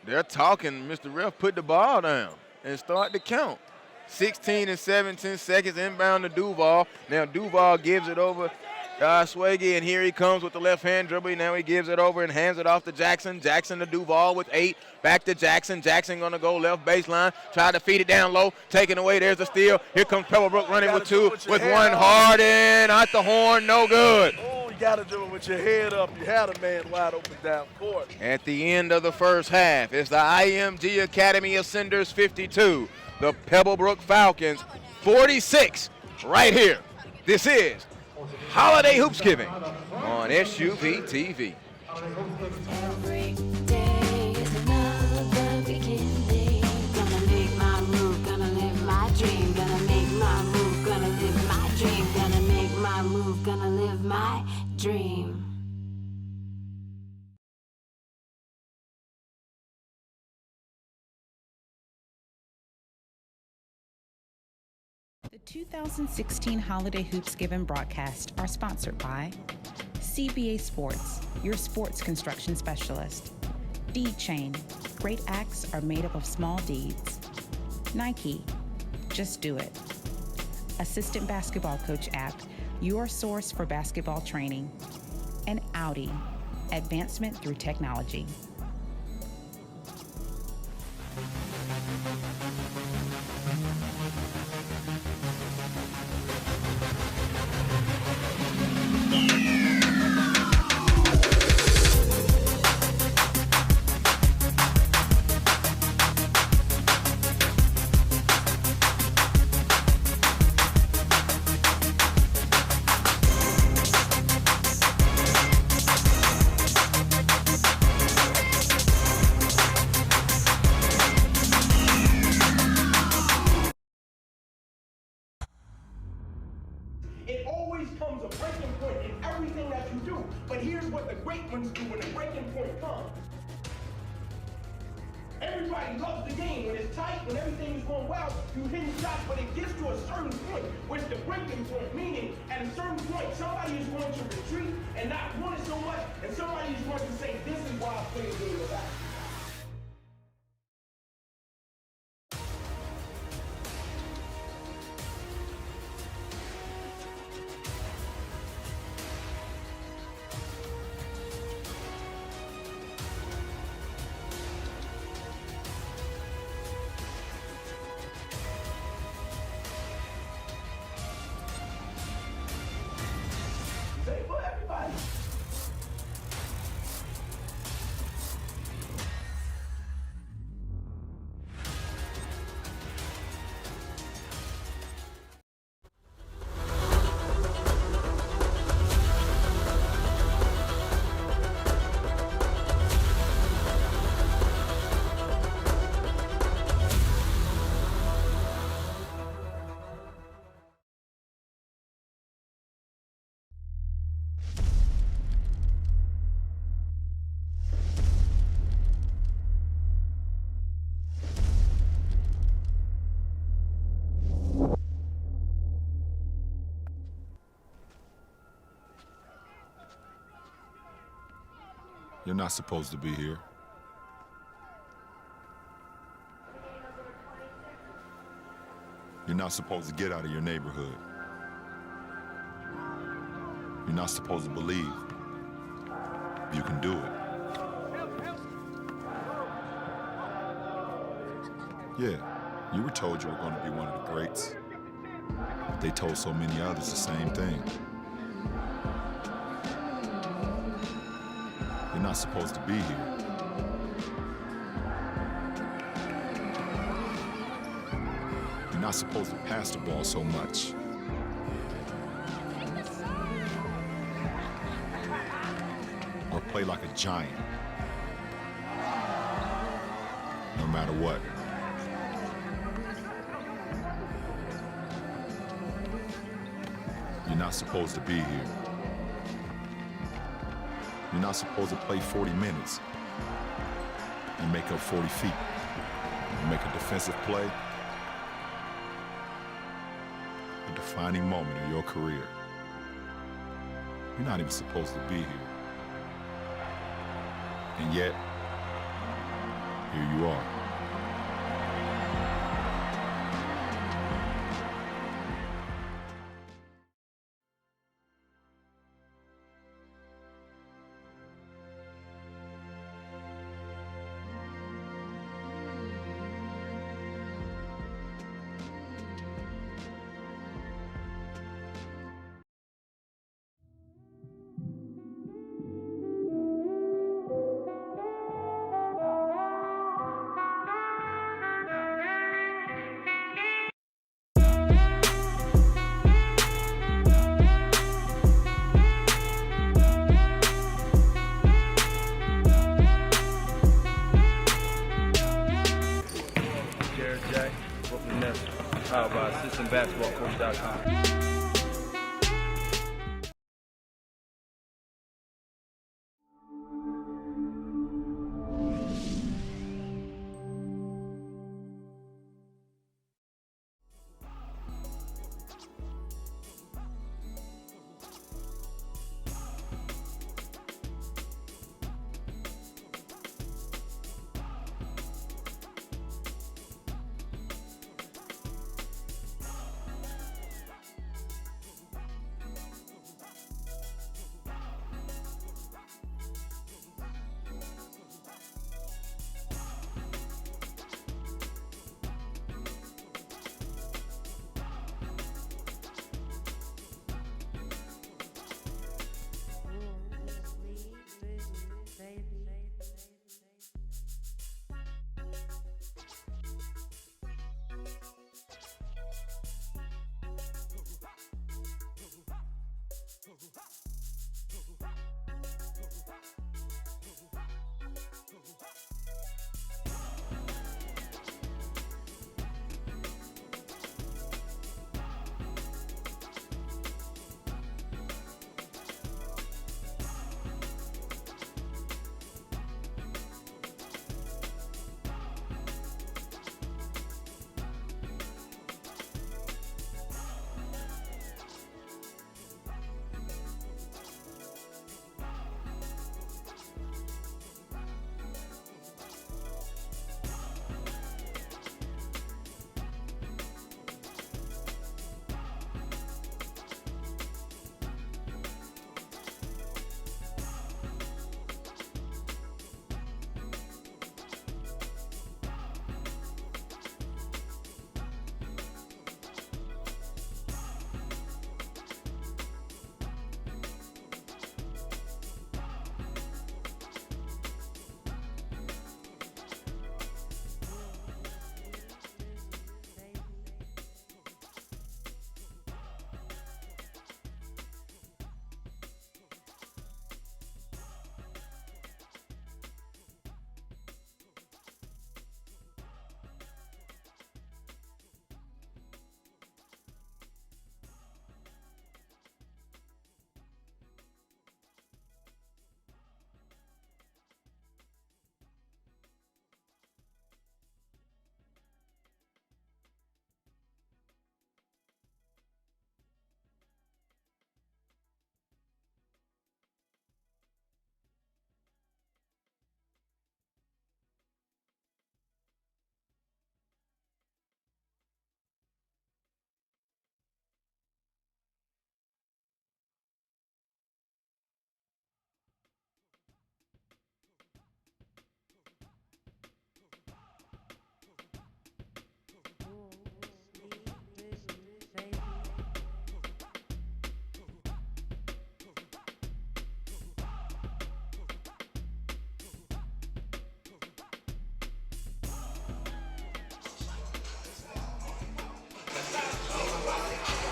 S3: They're talking. Mr. Ref, put the ball down and start to count. 16 and 17 seconds inbound to Duval. Now Duval gives it over to Asuego, and here he comes with the left-hand dribble. Now he gives it over and hands it off to Jackson. Jackson to Duval with 8. Back to Jackson. Jackson going to go left baseline. Try to feed it down low. Taken away. There's a steal. Here comes Pebblebrook running with 2. With 1. Harden at the horn. No good.
S5: Oh, you got to do it with your head up. You had a man wide open down court.
S3: At the end of the first half, it's the IMG Academy Ascenders 52. The Pebblebrook Falcons 46 right here. This is Holiday Hoopsgiving on SUVtv.
S1: Every day is another beginning. Gonna make my move, gonna live my dream. Gonna make my move, gonna live my dream. Gonna make my move, gonna live my dream.
S2: The 2016 Holiday Hoopsgiving broadcasts are sponsored by CBA Sports, your sports construction specialist. Deed Chain, great acts are made up of small deeds. Nike, just do it. Assistant Basketball Coach app, your source for basketball training. And Audi, advancement through technology.
S6: great ones do when the breaking point comes. Everybody loves the game. When it's tight, when everything's going well, you hitting shots, but it gets to a certain point, which the breaking point, meaning at a certain point, somebody is going to retreat and not want it so much, and somebody is going to say, this is why I play the game of basketball. Say for everybody.
S7: You're not supposed to be here. You're not supposed to get out of your neighborhood. You're not supposed to believe you can do it. Yeah, you were told you were going to be one of the greats. But they told so many others the same thing. You're not supposed to be here. You're not supposed to pass the ball so much. Or play like a giant. No matter what. You're not supposed to be here. You're not supposed to play 40 minutes and make up 40 feet and make a defensive play, a defining moment of your career. You're not even supposed to be here. And yet, here you are.
S8: Powered by SUVtv.com.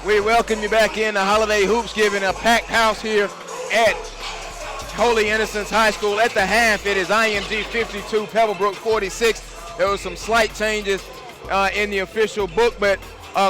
S3: We welcome you back in the Holiday Hoopsgiving, a packed house here at Holy Innocents High School. At the half, it is IMG 52, Pebblebrook 46. There was some slight changes in the official book, but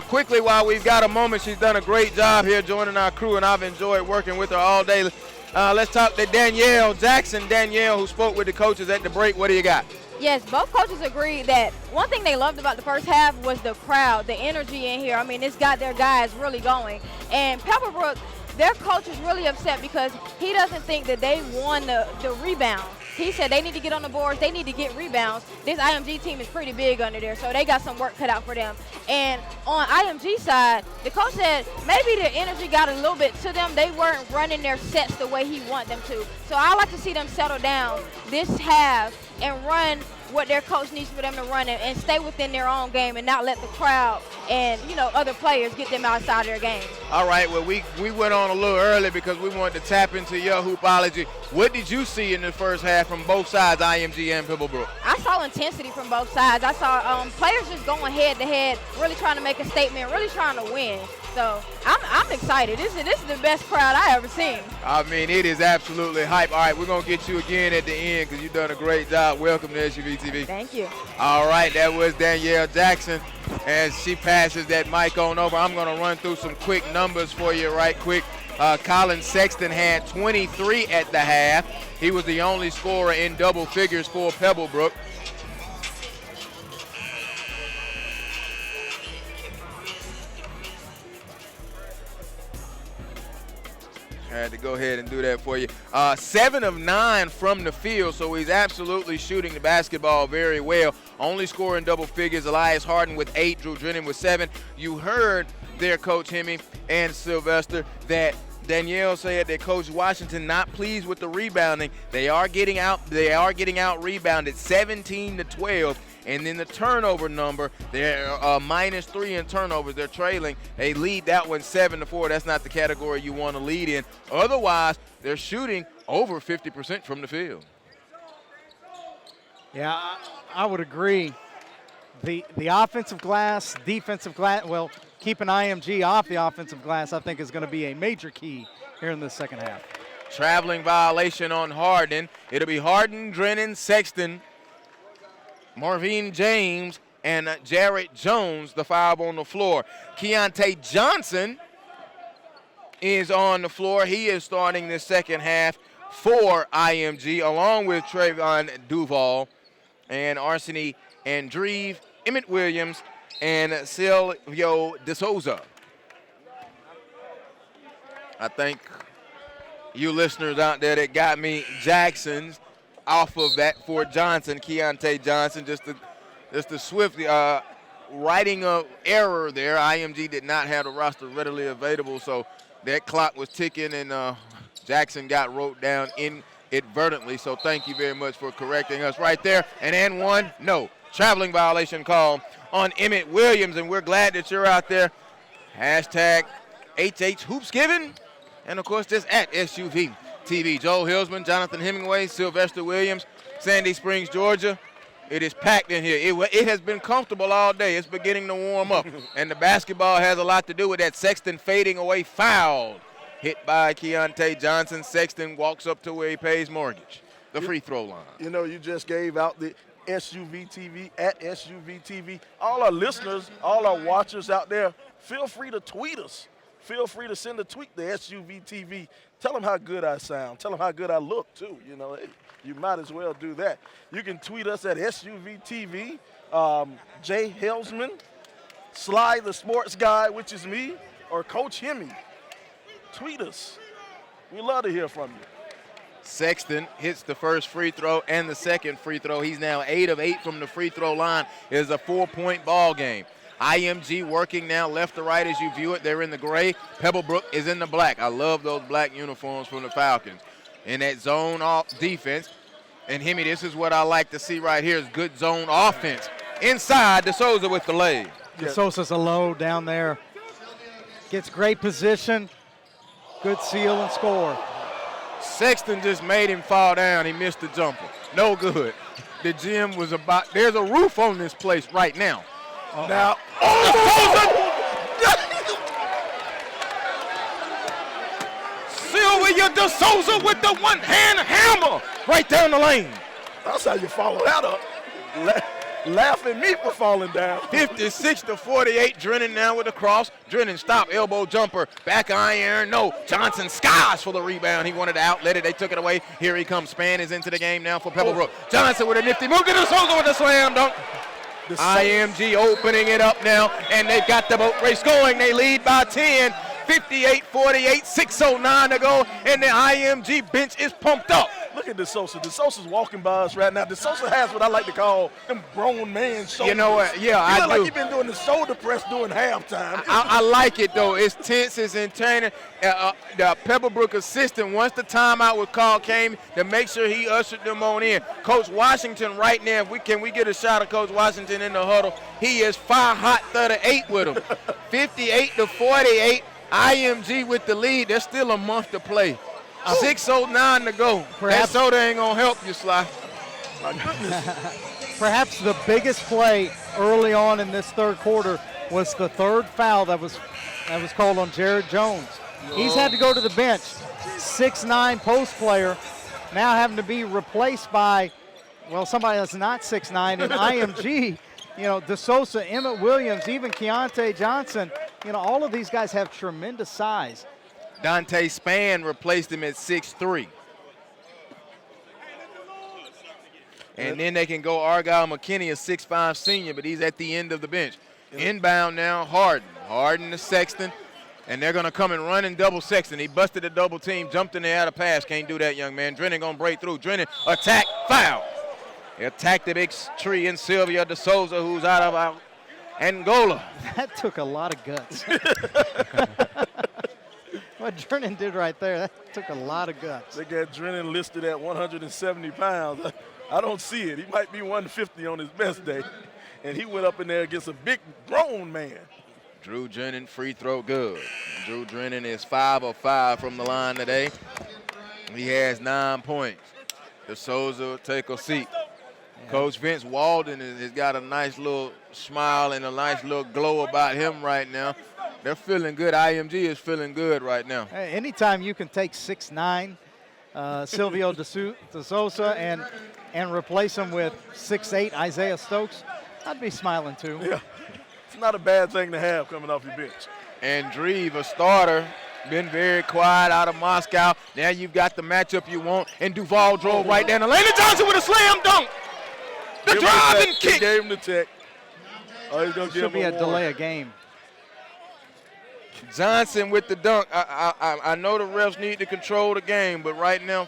S3: quickly, while we've got a moment, she's done a great job here joining our crew, and I've enjoyed working with her all day. Let's talk to Danielle Jackson. Danielle, who spoke with the coaches at the break. What do you got?
S9: Yes, both coaches agreed that one thing they loved about the first half was the crowd, the energy in here. I mean, it's got their guys really going. And Pebblebrook, their coach is really upset because he doesn't think that they won the rebound. He said they need to get on the boards, they need to get rebounds. This IMG team is pretty big under there, so they got some work cut out for them. And on IMG side, the coach said maybe the energy got a little bit to them. They weren't running their sets the way he wants them to. So I like to see them settle down this half and run what their coach needs for them to run and stay within their own game and not let the crowd and, other players get them outside of their game.
S3: All right, well, we went on a little early because we wanted to tap into your hoopology. What did you see in the first half from both sides, IMG and Pebblebrook?
S9: I saw intensity from both sides. I saw players just going head-to-head, really trying to make a statement, really trying to win. So I'm excited. This is the best crowd I ever seen.
S3: I mean, it is absolutely hype. All right, we're going to get you again at the end because you've done a great job. Welcome to SUVtv.
S9: Thank you.
S3: All right, that was Danielle Jackson. As she passes that mic on over, I'm going to run through some quick numbers for you right quick. Colin Sexton had 23 at the half. He was the only scorer in double figures for Pebblebrook. I had to go ahead and do that for you. 7 of 9 from the field, so he's absolutely shooting the basketball very well. Only scoring double figures. Elias Harden with 8, Drew Drennan with 7. You heard their coach Hemi and Sylvester that Danielle said that Coach Washington not pleased with the rebounding. They are getting out rebounded 17-12. And then the turnover number, they're -3 in turnovers. They're trailing. They lead that one 7-4. That's not the category you want to lead in. Otherwise, they're shooting over 50% from the field.
S4: Yeah, I would agree. The offensive glass, defensive glass, well, keeping IMG off the offensive glass, I think is going to be a major key here in the second half.
S3: Traveling violation on Harden. It'll be Harden, Drennan, Sexton, Marvin James, and Jarrett Jones, the 5 on the floor. Keontae Johnson is on the floor. He is starting the second half for IMG, along with Trevon Duval and Arseny Andreeve, Emmett Williams, and Silvio DeSouza. I think you listeners out there that got me Jackson's off of that for Johnson, Keontae Johnson, just a swift writing of error there. IMG did not have the roster readily available, so that clock was ticking, and Jackson got wrote down inadvertently. So thank you very much for correcting us right there. And one, no, traveling violation call on Emmett Williams, and we're glad that you're out there. Hashtag HHHoopsgiving, and of course just at SUVtv. Joel Hillsman, Jonathan Hemingway, Sylvester Williams, Sandy Springs, Georgia. It is packed in here. It has been comfortable all day. It's beginning to warm up, and the basketball has a lot to do with that. Sexton fading away, fouled. Hit by Keontae Johnson. Sexton walks up to where he pays mortgage, the free throw line.
S5: You just gave out the SUVtv, at SUVtv. All our listeners, all our watchers out there, feel free to tweet us. Feel free to send a tweet to SUVtv. Tell them how good I sound. Tell them how good I look, too. You might as well do that. You can tweet us at SUVtv, Jay Helsman, Sly the Sports Guy, which is me, or Coach Hemi. Tweet us. We love to hear from you.
S3: Sexton hits the first free throw and the second free throw. He's now 8 of 8 from the free throw line. It is a 4-point ball game. IMG working now left to right as you view it. They're in the gray. Pebblebrook is in the black. I love those black uniforms from the Falcons. In that zone off defense. And Hemi, this is what I like to see right here is good zone offense. Inside, DeSouza with the lay.
S4: DeSouza's a low down there. Gets great position. Good seal and score.
S3: Sexton just made him fall down. He missed the jumper. No good. The gym was about, there's a roof on this place right now.
S5: Now,
S3: Sylvia DeSouza with the one-hand hammer right down the lane.
S5: That's how you follow that up. Laugh at me for falling down.
S3: 56-48, Drennan now with the cross. Drennan stop, elbow jumper, back iron, no. Johnson skies for the rebound. He wanted to outlet it. They took it away. Here he comes. Span is into the game now for Pebblebrook. Johnson with a nifty move to DeSouza with a slam dunk. IMG opening it up now, and they've got the boat race going. They lead by 10, 58-48, 6:09 to go, and the IMG bench is pumped up.
S5: Look at DeSouza. DeSouza's walking by us right now. DeSouza has what I like to call them grown man shoulders.
S3: You know what? Yeah,
S5: I
S3: I
S5: look
S3: do.
S5: like he's been doing the shoulder press during halftime.
S3: I like it, though. It's tense, it's entertaining. The Pebblebrook assistant, once the timeout was called, came to make sure he ushered them on in. Coach Washington right now, can we get a shot of Coach Washington in the huddle? He is fire hot 38 with him. 58-48, IMG with the lead. There's still a month to play. 6:09 to go. That soda ain't going to help you, Sly.
S5: My goodness.
S4: Perhaps the biggest play early on in this third quarter was the third foul that was called on Jared Jones. He's had to go to the bench. 6'9" post player, now having to be replaced by, well, somebody that's not 6'9", and IMG, DeSouza, Emmett Williams, even Keontae Johnson, all of these guys have tremendous size.
S3: Dante Span replaced him at 6'3". And then they can go Argyle McKinney, a 6'5" senior, but he's at the end of the bench. Inbound now, Harden. Harden to Sexton. And they're going to come and run and double Sexton. He busted a double team, jumped in the air to pass. Can't do that, young man. Drennan going to break through. Drennan, attack, foul. They attacked the big tree in Sylvia DeSouza, who's out of Angola.
S4: That took a lot of guts. What Drennan did right there, that took a lot of guts.
S5: They got Drennan listed at 170 pounds. I don't see it. He might be 150 on his best day. And he went up in there against a big grown man.
S3: Drew Drennan, free throw good. Drew Drennan is 5 of 5 from the line today. He has 9 points. DeSouza take a seat. Yeah. Coach Vince Walden has got a nice little smile and a nice little glow about him right now. They're feeling good. IMG is feeling good right now.
S4: Hey, anytime you can take 6'9", Silvio DeSouza and replace him with 6'8", Isaiah Stokes, I'd be smiling too.
S5: Yeah, it's not a bad thing to have coming off your bench.
S3: And Dreve, a starter, been very quiet out of Moscow. Now you've got the matchup you want, and Duval drove right down the lane. And Johnson with a slam dunk. The driving kick.
S5: He gave him the tech. Oh, he's going to give him
S4: Should be a delay of game.
S3: Johnson with the dunk. I know the refs need to control the game, but right now,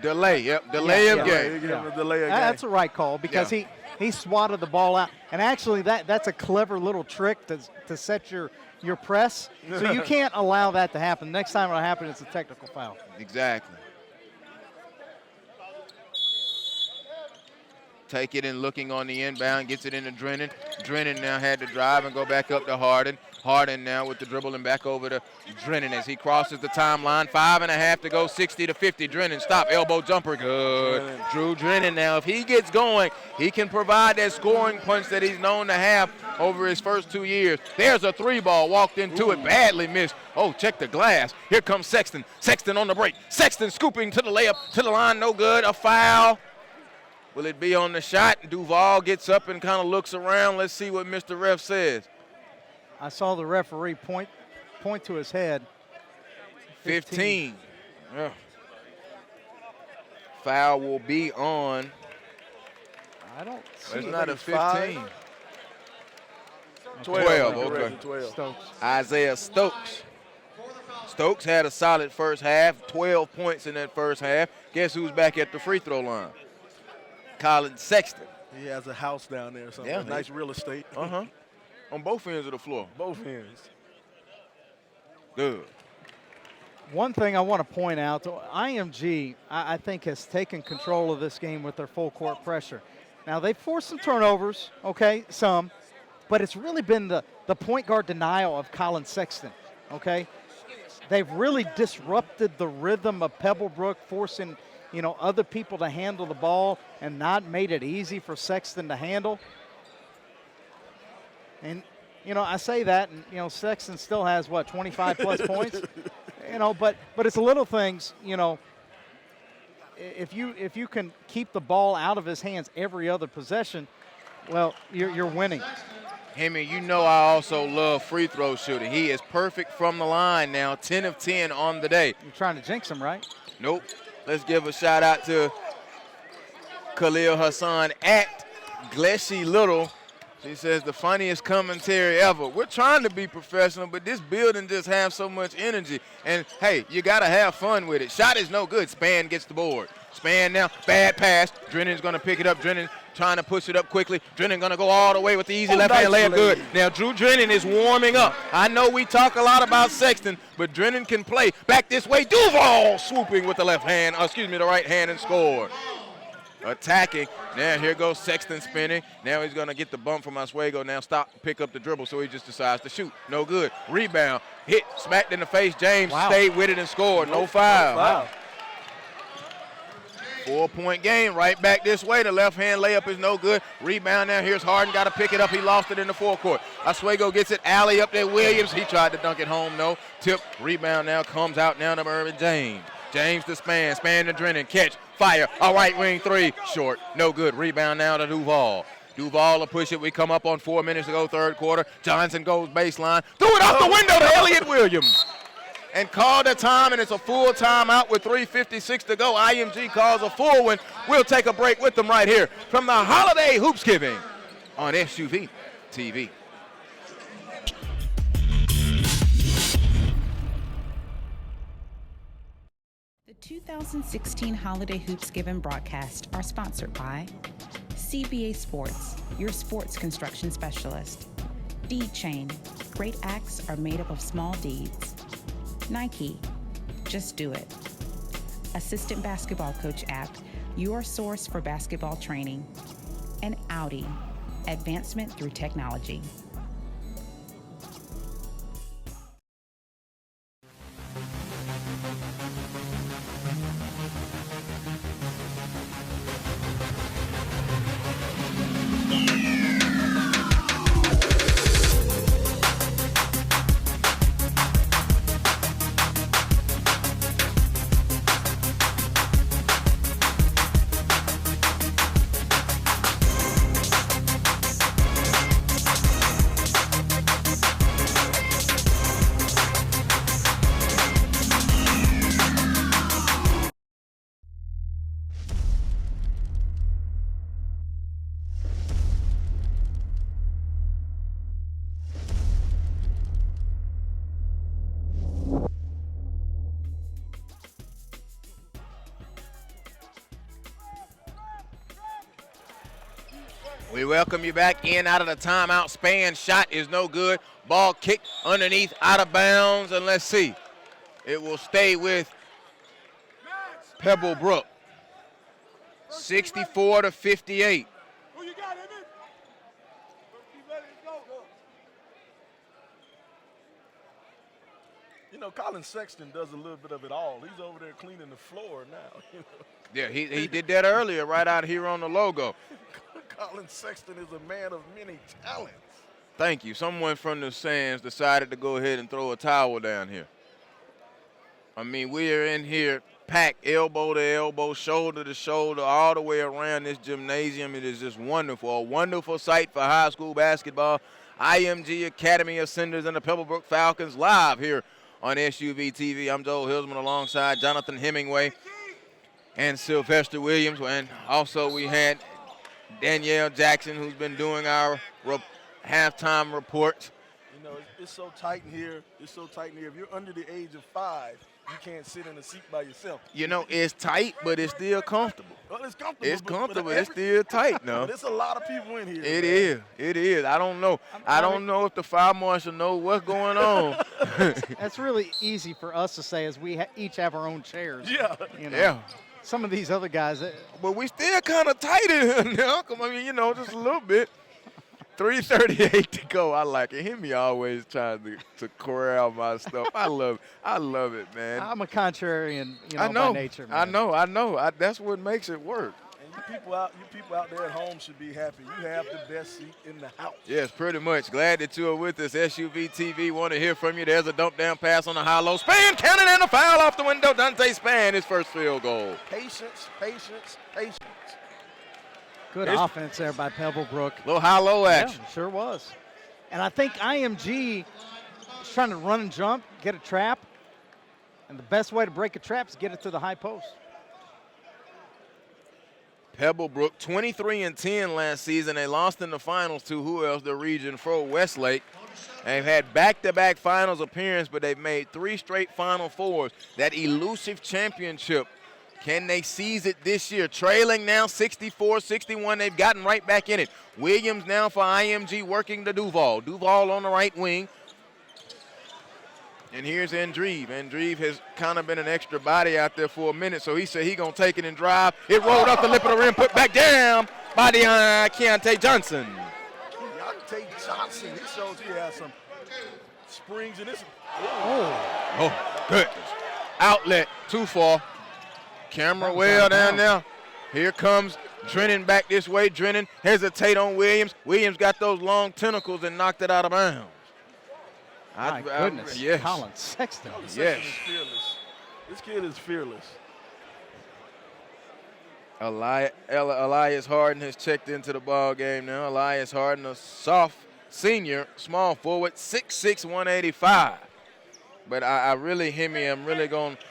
S3: delay. Yep, delay of game.
S4: That's a right call because he swatted the ball out. And actually, that's a clever little trick to set your press. So you can't allow that to happen. Next time it'll happen, it's a technical foul.
S3: Exactly. Take it and looking on the inbound, gets it into Drennan. Drennan now had to drive and go back up to Harden. Harden now with the dribble and back over to Drennan as he crosses the timeline. 5.5 to go, 60-50. Drennan, stop, elbow jumper, good. Drew Drennan now, if he gets going, he can provide that scoring punch that he's known to have over his first 2 years. There's a three ball, walked into it, badly missed. Oh, check the glass. Here comes Sexton. Sexton on the break. Sexton scooping to the layup, to the line, no good, a foul. Will it be on the shot? Duval gets up and kind of looks around. Let's see what Mr. Ref says.
S4: I saw the referee point to his head.
S3: 15. Yeah. Foul will be on.
S4: I don't see
S3: It's
S4: it.
S3: not a 15.
S5: 12.
S3: Okay.
S5: 12.
S4: Stokes.
S3: Isaiah Stokes. Stokes had a solid first half, 12 points in that first half. Guess who's back at the free throw line? Colin Sexton.
S5: He has a house down there or something.
S3: Yeah,
S5: nice real estate.
S3: Uh-huh. On both ends of the floor.
S5: Both ends.
S3: Good.
S4: One thing I want to point out, IMG, I think, has taken control of this game with their full court pressure. Now, they've forced some turnovers, okay, some, but it's really been the point guard denial of Colin Sexton, okay? They've really disrupted the rhythm of Pebblebrook, forcing other people to handle the ball and not made it easy for Sexton to handle. And, I say that, and, Sexton still has, 25-plus points? You know, but it's the little things, you know. If you can keep the ball out of his hands every other possession, well, you're winning.
S3: Hemi, you know I also love free throw shooting. He is perfect from the line now, 10 of 10 on the day.
S4: You're trying to jinx him, right?
S3: Nope. Let's give a shout out to Khalil Hassan at Gleshy Little. She says the funniest commentary ever. We're trying to be professional, but this building just has so much energy. And, hey, you got to have fun with it. Shot is no good. Span gets the board. Span now, bad pass. Drennan's going to pick it up. Drennan trying to push it up quickly. Drennan going to go all the way with the easy left-hand layup. Good. Now, Drew Drennan is warming up. I know we talk a lot about Sexton, but Drennan can play. Back this way, Duval swooping with the left hand, the right hand, and scored. Attacking. Now here goes Sexton spinning. Now he's going to get the bump from Oswego. Now stop, pick up the dribble, so he just decides to shoot. No good. Rebound. Hit, smacked in the face. James stayed with it and scored. No foul.
S5: Wow.
S3: 4-point game right back this way. The left-hand layup is no good. Rebound now. Here's Harden. Got to pick it up. He lost it in the forecourt. Oswego gets it. Alley up there. Williams. He tried to dunk it home. No. Tip. Rebound now. Comes out now to Irvin James. James to Span. Span to Drennan. Catch. Fire. A right wing three. Short. No good. Rebound now to Duval. Duval will push it. We come up on 4 minutes to go, third quarter. Johnson goes baseline. Threw it out the window to Elliott Williams. And called a time, and it's a full timeout with 3:56 to go. IMG calls a full one. We'll take a break with them right here from the Holiday Hoopsgiving on SUVtv.
S2: The 2016 Holiday Hoopsgiving broadcast are sponsored by CBA Sports, your sports construction specialist. Deed Chain, great acts are made up of small deeds. Nike, just do it. Assistant Basketball Coach app, your source for basketball training. And Audi, advancement through technology.
S3: We welcome you back in out of the timeout. Span shot is no good. Ball kicked underneath, out of bounds, and let's see. It will stay with Pebblebrook. 64-58.
S5: You know, Colin Sexton does a little bit of it all. He's over there cleaning the floor now.
S3: Yeah, he did that earlier right out here on the logo.
S5: Colin Sexton is a man of many talents.
S3: Thank you. Someone from the stands decided to go ahead and throw a towel down here. I mean, we are in here packed elbow to elbow, shoulder to shoulder, all the way around this gymnasium. It is just wonderful. A wonderful sight for high school basketball. IMG Academy Ascenders and the Pebblebrook Falcons live here on SUVtv. I'm Joel Hilsman alongside Jonathan Hemingway and Sylvester Williams. And also we had Danielle Jackson, who's been doing our halftime reports.
S5: You know, it's so tight in here. It's so tight in here. If you're under the age of 5, you can't sit in a seat by yourself.
S3: You know, it's tight, but it's still comfortable.
S5: Well, it's comfortable.
S3: It's comfortable. It's still tight, no?
S5: There's a lot of people in here.
S3: It is. It is. I don't know. I don't know if the fire marshal knows what's going on.
S4: That's really easy for us to say as we each have our own chairs.
S5: Yeah.
S4: You know?
S3: Yeah.
S4: Some of these other guys.
S3: But we still kind of tight in here now. I mean, you know, just a little bit. 3:38 to go. I like it. Him always trying to corral my stuff. I love it, man.
S4: I'm a contrarian, by nature, man.
S3: I know. That's what makes it work.
S5: And You people out there at home should be happy. You have the best seat in the house.
S3: Yes, pretty much. Glad that you are with us. SUVtv, want to hear from you. There's a dump down pass on the high-low. Span, counted, and a foul off the window. Dante Span, his first field goal.
S5: Patience, patience, patience.
S4: Good offense there by Pebblebrook.
S3: Little high-low action.
S4: Yeah, sure was. And I think IMG is trying to run and jump, get a trap. And the best way to break a trap is get it to the high post.
S3: Pebblebrook, 23-10 last season. They lost in the finals to who else? The Region 4 Westlake. They've had back-to-back finals appearances, but they've made 3 straight Final Fours. That elusive championship, can they seize it this year? Trailing now 64-61. They've gotten right back in it. Williams now for IMG working the Duval. Duval on the right wing. And here's Andreeve. Andreeve has kind of been an extra body out there for a minute, so he said he's going to take it and drive. It rolled off the lip of the rim, put back down by Keontae Johnson.
S5: Keontae Johnson, he shows he has some springs in this.
S3: Oh, goodness. Outlet, too far. Camera well down there. Here comes Drennan back this way. Drennan hesitate on Williams. Williams got those long tentacles and knocked it out of bounds.
S4: My goodness,
S3: yes.
S4: Colin Sexton.
S3: Yes.
S5: This kid is fearless.
S3: Elias Harden has checked into the ball game now. Elias Harden, a senior, small forward, 6'6", 185. But I'm really going to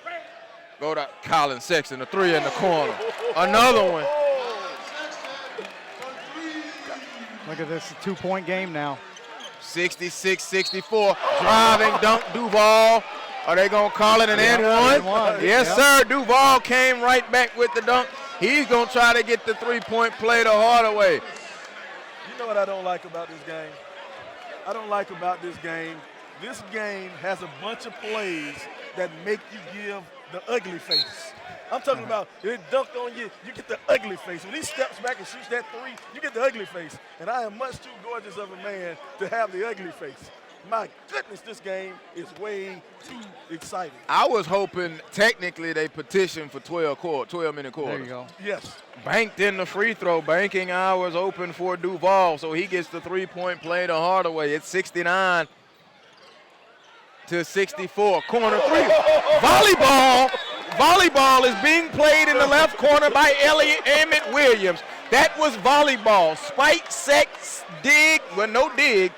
S3: go to Colin Sexton, the 3 in the corner. Another one.
S4: Look at this, a 2-point game now.
S3: 66-64, driving dunk Duval. Are they going to call it an and one? Yes, sir. Duval came right back with the dunk. He's going to try to get the 3-point play the harder way.
S5: You know what I don't like about this game? I don't like about this game. This game has a bunch of plays that make you give the ugly face. I'm talking about it dunked on you, you get the ugly face. When he steps back and shoots that 3, you get the ugly face. And I am much too gorgeous of a man to have the ugly face. My goodness, this game is way too exciting.
S3: I was hoping technically they petitioned for 12-minute quarters.
S4: There you go.
S5: Yes.
S3: Banked in the free throw. Banking hours open for Duval, so he gets the 3-point play the harder way. It's 69-64. Corner 3. Volleyball. Volleyball is being played in the left corner by Emmett Williams. That was volleyball. Spike, sex, dig. Well, no dig,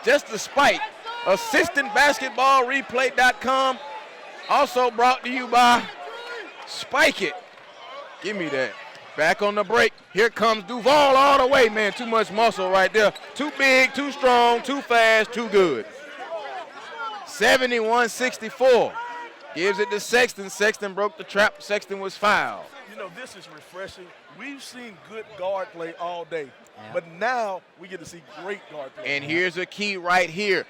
S3: just the spike. AssistantBasketballReplay.com. Also brought to you by Spike It. Give me that. Back on the break. Here comes Duval all the way. Man, too much muscle right there. Too big, too strong, too fast, too good. 71-64. Gives it to Sexton. Sexton broke the trap. Sexton was fouled.
S5: You know, this is refreshing. We've seen good guard play all day, but now we get to see great guard play.
S3: And here's a key right here.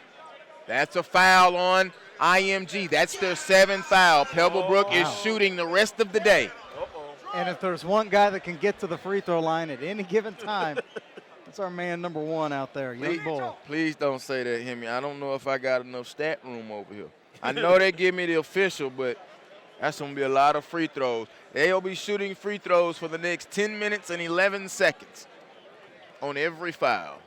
S3: That's a foul on IMG. That's their 7th foul. Pebblebrook is shooting the rest of the day.
S4: And if there's one guy that can get to the free throw line at any given time, that's our man number 1 out there, Young Bull.
S3: Please don't say that, Hemi. I don't know if I got enough stat room over here. I know they give me the official, but that's going to be a lot of free throws. They'll be shooting free throws for the next 10 minutes and 11 seconds on every foul.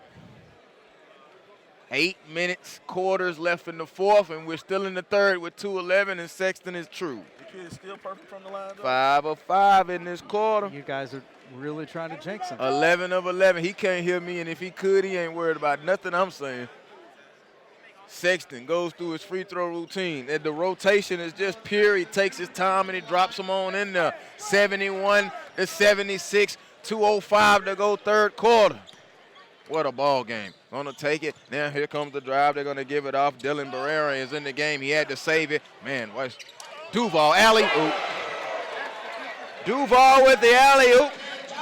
S3: 8 minutes, quarters left in the 4th, and we're still in the 3rd with 2:11, and Sexton is true.
S5: The kid's still perfect from the line, though.
S3: 5 of 5 in this quarter.
S4: You guys are really trying to jinx him.
S3: 11 of 11. He can't hear me, and if he could, he ain't worried about nothing I'm saying. Sexton goes through his free throw routine. And the rotation is just pure. He takes his time and he drops them on in there. 71-76, 2:05 to go 3rd quarter. What a ball game. Gonna take it. Now here comes the drive. They're gonna give it off. Dylan Barrera is in the game. He had to save it. Man, what's Duval alley-oop. Duval with the alley-oop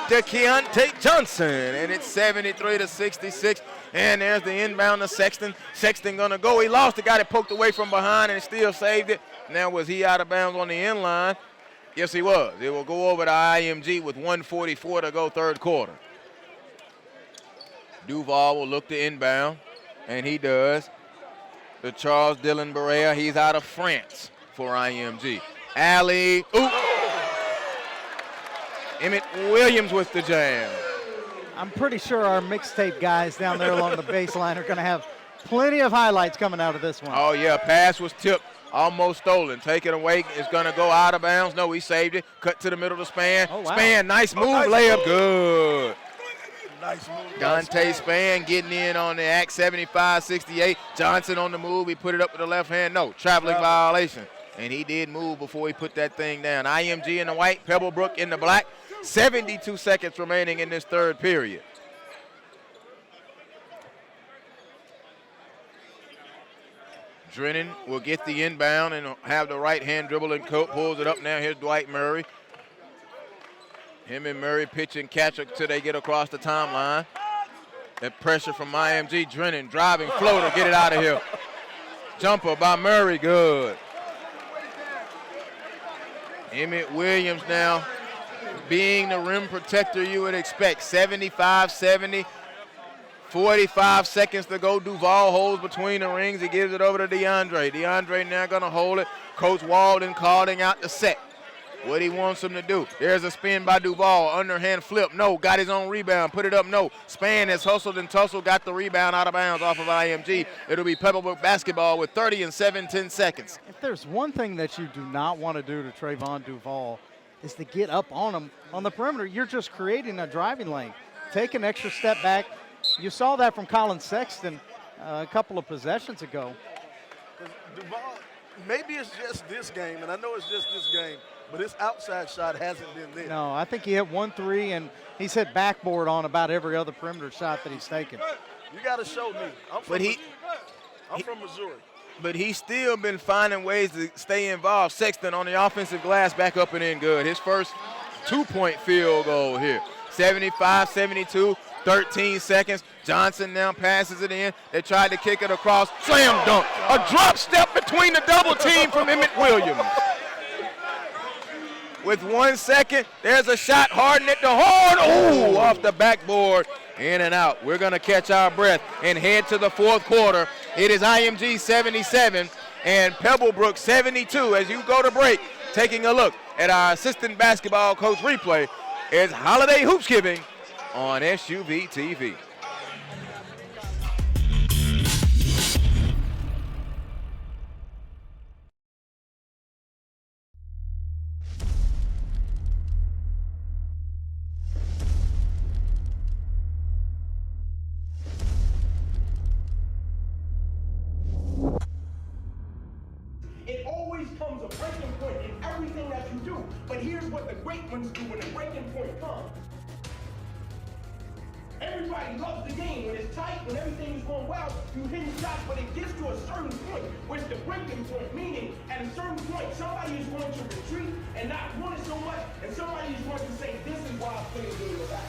S3: to Keontae Johnson. And it's 73-66. And there's the inbound to Sexton. Sexton gonna go. He lost it, got it poked away from behind and still saved it. Now was he out of bounds on the end line? Yes, he was. It will go over to IMG with 1:44 to go 3rd quarter. Duval will look to inbound, and he does. The Charles Dylan Barrea, he's out of France for IMG. Alley, oop. Emmett Williams with the jam.
S4: I'm pretty sure our mixtape guys down there along the baseline are going to have plenty of highlights coming out of this one.
S3: Oh, yeah, pass was tipped, almost stolen. Taken away, it's going to go out of bounds. No, he saved it. Cut to the middle of Span.
S4: Oh, wow.
S3: Span, nice move, layup, good.
S5: Nice move.
S3: Dante Span getting in on the act, 75-68. Johnson on the move, he put it up with the left hand. No, traveling violation. And he did move before he put that thing down. IMG in the white, Pebblebrook in the black. 72 seconds remaining in this third period. Drennan will get the inbound and have the right hand dribble, and Cope pulls it up now. Here's Dwight Murray. Him and Murray pitch and catch until they get across the timeline. That pressure from IMG. Drennan driving floater, get it out of here. Jumper by Murray, good. Emmett Williams now being the rim protector you would expect. 75-70, 45 seconds to go. Duval holds between the rings. He gives it over to DeAndre. DeAndre now gonna hold it. Coach Walden calling out the set. What he wants him to do. There's a spin by Duval. Underhand flip. No. Got his own rebound. Put it up. No. Span has hustled and tussled. Got the rebound out of bounds off of IMG. It'll be Pebblebrook basketball with 30 and 7/10 seconds.
S4: If there's one thing that you do not want to do to Trevon Duval is to get up on him on the perimeter. You're just creating a driving lane. Take an extra step back. You saw that from Colin Sexton a couple of possessions ago.
S5: Duval, maybe it's just this game, and I know it's just this game, but his outside shot hasn't been there.
S4: No, I think he hit 1-3, and he's hit backboard on about every other perimeter shot that he's taken.
S5: You got to show me. I'm from Missouri.
S3: But he's still been finding ways to stay involved. Sexton on the offensive glass, back up and in good. His first 2-point field goal here. 75-72, 13 seconds. Johnson now passes it in. They tried to kick it across. Slam dunk. A drop step between the double team from Emmett Williams. With 1 second, there's a shot. Harden at the horn. Ooh, off the backboard. In and out. We're going to catch our breath and head to the fourth quarter. It is IMG 77 and Pebblebrook 72. As you go to break, taking a look at our assistant basketball coach replay is Holiday Hoopsgiving on SUVtv.
S6: It always comes a breaking point in everything that you do. But here's what the great ones do when the breaking point comes. Everybody loves the game. When it's tight, when everything is going well, you hitting shots, but it gets to a certain point, which the breaking point, meaning at a certain point, somebody is going to retreat and not want it so much, and somebody is going to say, this is why I'm playing good with that.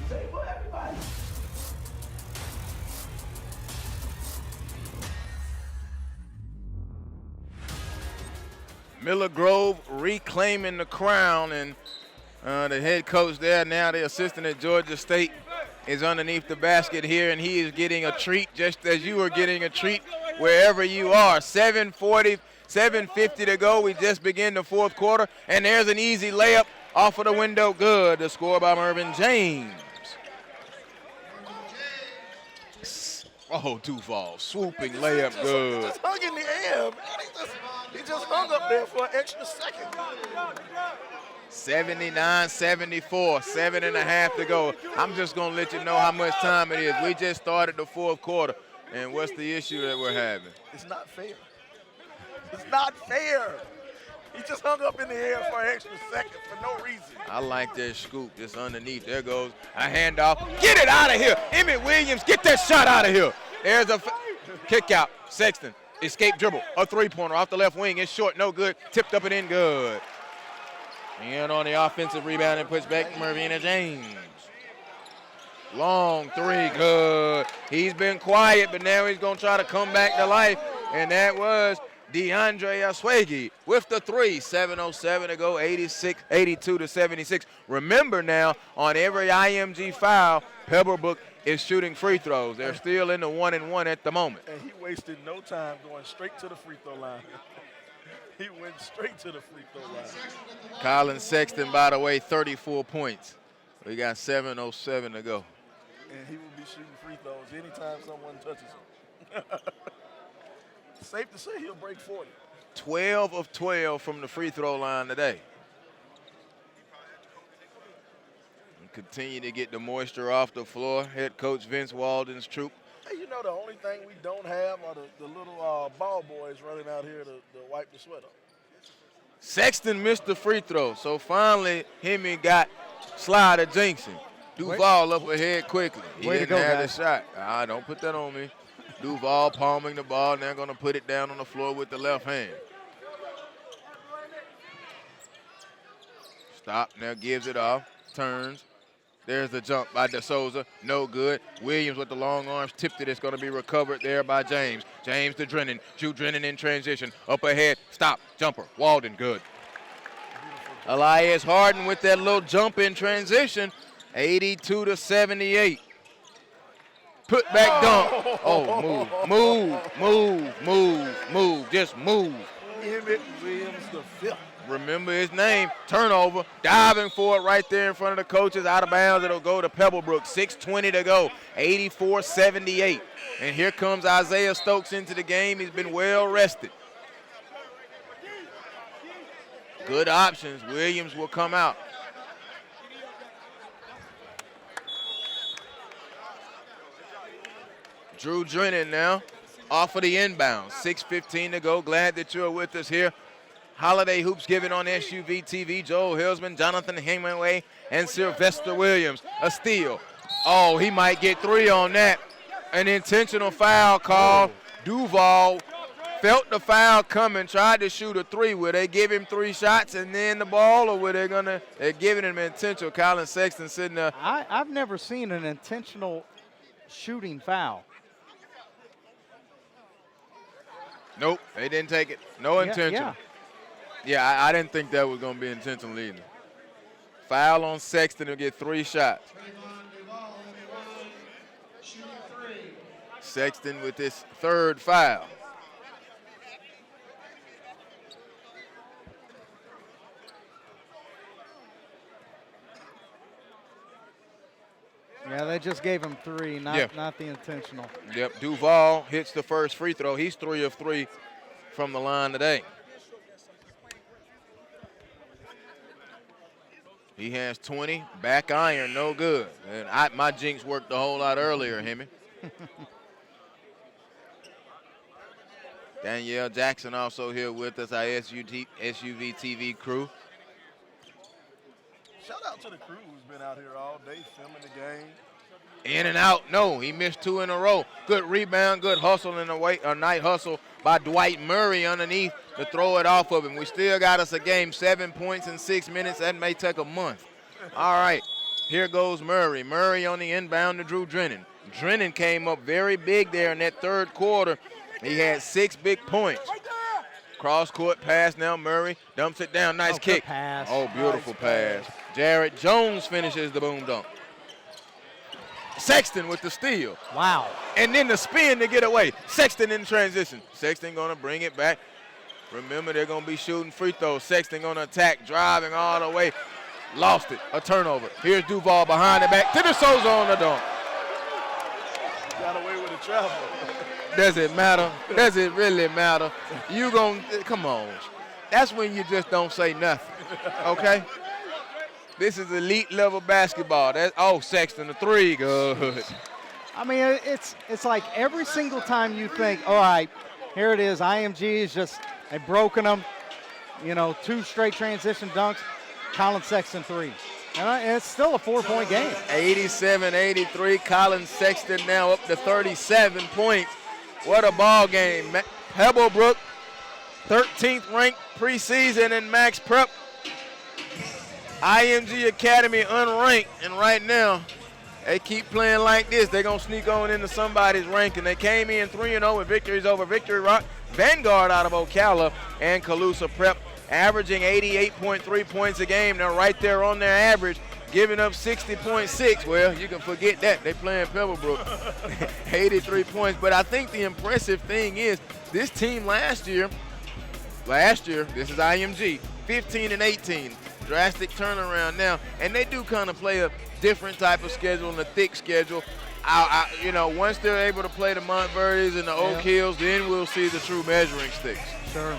S6: Say for everybody.
S3: Miller Grove reclaiming the crown, and the head coach there, now the assistant at Georgia State, is underneath the basket here, and he is getting a treat just as you are getting a treat wherever you are. 7:50 to go. We just begin the fourth quarter, and there's an easy layup off of the window. Good. The score by Mervyn James. Oh, Duval, swooping layup, good.
S5: Just hung in the air, man. He just hung up there for an extra second.
S3: 79-74, 7.5 to go. I'm just going to let you know how much time it is. We just started the fourth quarter, and what's the issue that we're having?
S5: It's not fair. It's not fair. He just hung up in the air for an extra second for no reason.
S3: I like that scoop just underneath. There goes a handoff. Get it out of here. Emmett Williams, get that shot out of here. There's a kick out. Sexton, escape dribble. A three-pointer off the left wing. It's short, no good. Tipped up and in, good. And on the offensive rebound and puts back Mervyn James. Long three, good. He's been quiet, but now he's going to try to come back to life, and that was DeAndre Aswegi with the three. 7:07 to go, 82 to 76. Remember now, on every IMG foul, Pebblebrook is shooting free throws. They're still in the 1-1 at the moment.
S5: And he wasted no time going straight to the free throw line. He went straight to the free throw line.
S3: Colin Sexton, by the way, 34 points. We got 7:07 to go.
S5: And he will be shooting free throws anytime someone touches him. Safe to say he'll break 40.
S3: 12 of 12 from the free throw line today. And continue to get the moisture off the floor. Head coach Vince Walden's troop.
S5: Hey, you know the only thing we don't have are the little ball boys running out here to wipe the sweat off.
S3: Sexton missed the free throw, so finally Hemi got Slider jinxing. Duval up ahead quickly. He didn't have the shot. Don't put that on me. Duval palming the ball, now going to put it down on the floor with the left hand. Stop, now gives it off, turns. There's the jump by DeSouza, no good. Williams with the long arms tipped it. It's going to be recovered there by James. James to Drennan. Drew Drennan in transition. Up ahead, stop, jumper. Walden, good. Elias Harden with that little jump in transition. 82 to 78. Put back dunk. Oh, move. Just move.
S5: Emmett Williams the fifth.
S3: Remember his name. Turnover. Diving for it right there in front of the coaches. Out of bounds. It'll go to Pebblebrook. 6:20 to go. 84-78. And here comes Isaiah Stokes into the game. He's been well rested. Good options. Williams will come out. Drew Drennan now off of the inbound. 6:15 to go. Glad that you're with us here. Holiday Hoopsgiving on SUVtv. Joel Hillsman, Jonathan Hemingway, and Sylvester Williams. A steal. Oh, he might get three on that. An intentional foul call. Duval felt the foul coming, tried to shoot a three. Will they give him 3 shots and then the ball, or were they they're giving him intentional? Colin Sexton sitting there.
S4: I've never seen an intentional shooting foul.
S3: Nope, they didn't take it. No intentional. Yeah, I didn't think that was going to be intentional either. Foul on Sexton, he'll get 3 shots. Sexton with his 3rd foul.
S4: Yeah, they just gave him 3, not the intentional.
S3: Yep, Duval hits the first free throw. He's 3 of 3 from the line today. He has 20, back iron, no good. And my jinx worked a whole lot earlier, Hemi. Danielle Jackson also here with us, our SUVtv crew.
S5: Shout out to the crew who's been out here all day filming the game.
S3: In and out, no, he missed 2 in a row. Good rebound, good hustle a night hustle by Dwight Murray underneath to throw it off of him. We still got us a game, 7 points in 6 minutes. That may take a month. All right, here goes Murray. Murray on the inbound to Drew Drennan. Drennan came up very big there in that 3rd quarter. He had 6 big points. Cross-court pass now. Murray dumps it down. Nice kick.
S4: Pass.
S3: Oh, beautiful pass. Jarrett Jones finishes the boom dunk. Sexton with the steal.
S4: Wow.
S3: And then the spin to get away. Sexton in transition. Sexton going to bring it back. Remember, they're going to be shooting free throws. Sexton going to attack, driving all the way. Lost it. A turnover. Here's Duval behind the back to the Souza on the dunk.
S5: Got away with the travel.
S3: Does it matter? Does it really matter? You gon' come on. That's when you just don't say nothing. Okay? This is elite level basketball. Sexton, the 3, good.
S4: I mean, it's like every single time you think, all right, here it is. IMG is just, they've broken them. 2 straight transition dunks. Colin Sexton 3. And it's still a 4-point game.
S3: 87-83. Colin Sexton now up to 37 points. What a ball game. Pebblebrook, 13th ranked preseason in Max Prep. IMG Academy unranked, and right now They keep playing like this, they're going to sneak on into somebody's ranking. They came in 3-0 with victories over Victory Rock, Vanguard out of Ocala, and Colusa Prep, averaging 88.3 points a game. They're right there on their average, giving up 60.6. Well, you can forget that. They're playing Pebblebrook, 83 points. But I think the impressive thing is this team last year, this is IMG, 15-18. Drastic turnaround now, and they do kind of play a different type of schedule and a thick schedule. You know, once they're able to play the Montverdes and the Oak Hills, then we'll see the true measuring sticks.
S4: Sure.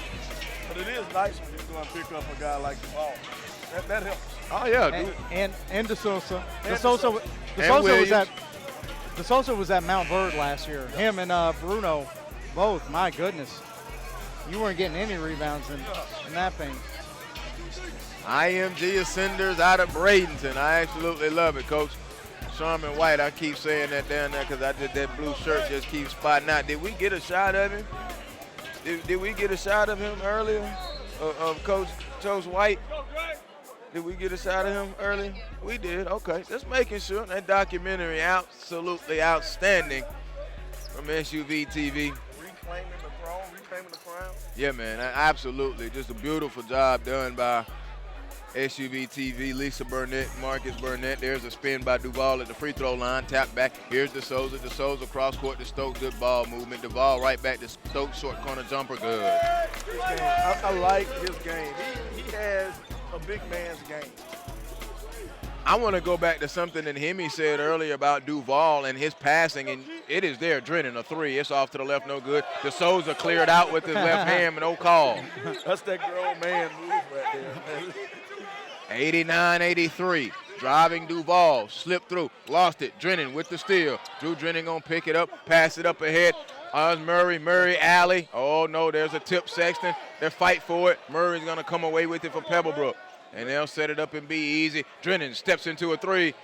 S5: But it is nice when you go and pick up a guy like Duval. That helps.
S3: Oh yeah, dude.
S4: And DeSouza.
S5: And
S4: DeSouza was at Mount Verde last year. Him and Bruno, both. My goodness, you weren't getting any rebounds in that thing.
S3: IMG Ascenders out of Bradenton. I absolutely love it, Coach. Sharman White, I keep saying that down there because that blue shirt just keeps spotting out. Did we get a shot of him? Did we get a shot of him earlier? Of Coach White? Did we get a shot of him earlier? We did. Okay, just making sure. That documentary absolutely outstanding from SUVtv.
S5: Reclaiming the throne, reclaiming the crown.
S3: Yeah, man, absolutely. Just a beautiful job done by SUVtv, Lisa Burnett, Marcus Burnett. There's a spin by Duval at the free throw line. Tap back. Here's DeSouza. DeSouza cross court to Stokes. Good ball movement. Duval right back to Stokes. Short corner jumper. Good.
S5: I like his game. He has a big man's game.
S3: I want to go back to something that Hemi said earlier about Duval and his passing, and it is there. Drennan, a three. It's off to the left, no good. DeSouza cleared out with his left hand, no call.
S5: That's that grown man move right there.
S3: 89-83, driving Duval, slipped through, lost it. Drennan with the steal. Drew Drennan gonna pick it up, pass it up ahead. Murray alley. Oh no, there's a tip. Sexton. They fight for it. Murray's gonna come away with it for Pebblebrook, and they'll set it up and be easy. Drennan steps into a three.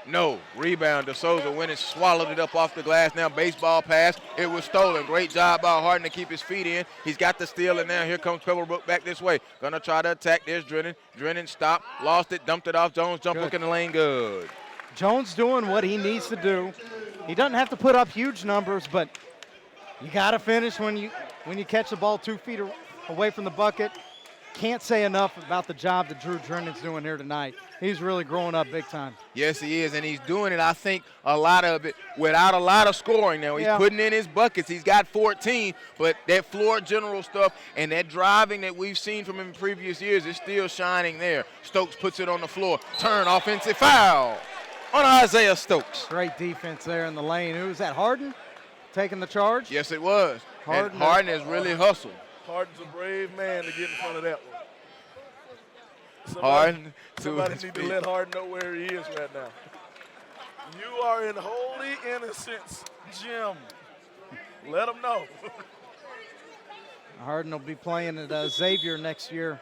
S3: No, rebound. DeSouza went and swallowed it up off the glass. Now baseball pass. It was stolen. Great job by Harden to keep his feet in. He's got the steal, and now here comes Pebblebrook back this way. Gonna try to attack. There's Drennan. Drennan stopped, lost it, dumped it off. Jones jump hook in the lane. Good.
S4: Jones doing what he needs to do. He doesn't have to put up huge numbers, but you got to finish when you catch the ball 2 feet away from the bucket. Can't say enough about the job that Drew Drennan's doing here tonight. He's really growing up big time.
S3: Yes, he is, and he's doing it, I think, a lot of it without a lot of scoring now. He's putting in his buckets. He's got 14, but that floor general stuff and that driving that we've seen from him in previous years is still shining there. Stokes puts it on the floor. Turn, offensive foul on Isaiah Stokes.
S4: Great defense there in the lane. Who was that, Harden, taking the charge?
S3: Yes, it was. Harden has really hustled.
S5: Harden's a brave man to get in front of that one. Somebody need to let Harden know where he is right now. You are in holy innocence, Jim. Let him know.
S4: Harden will be playing at Xavier next year.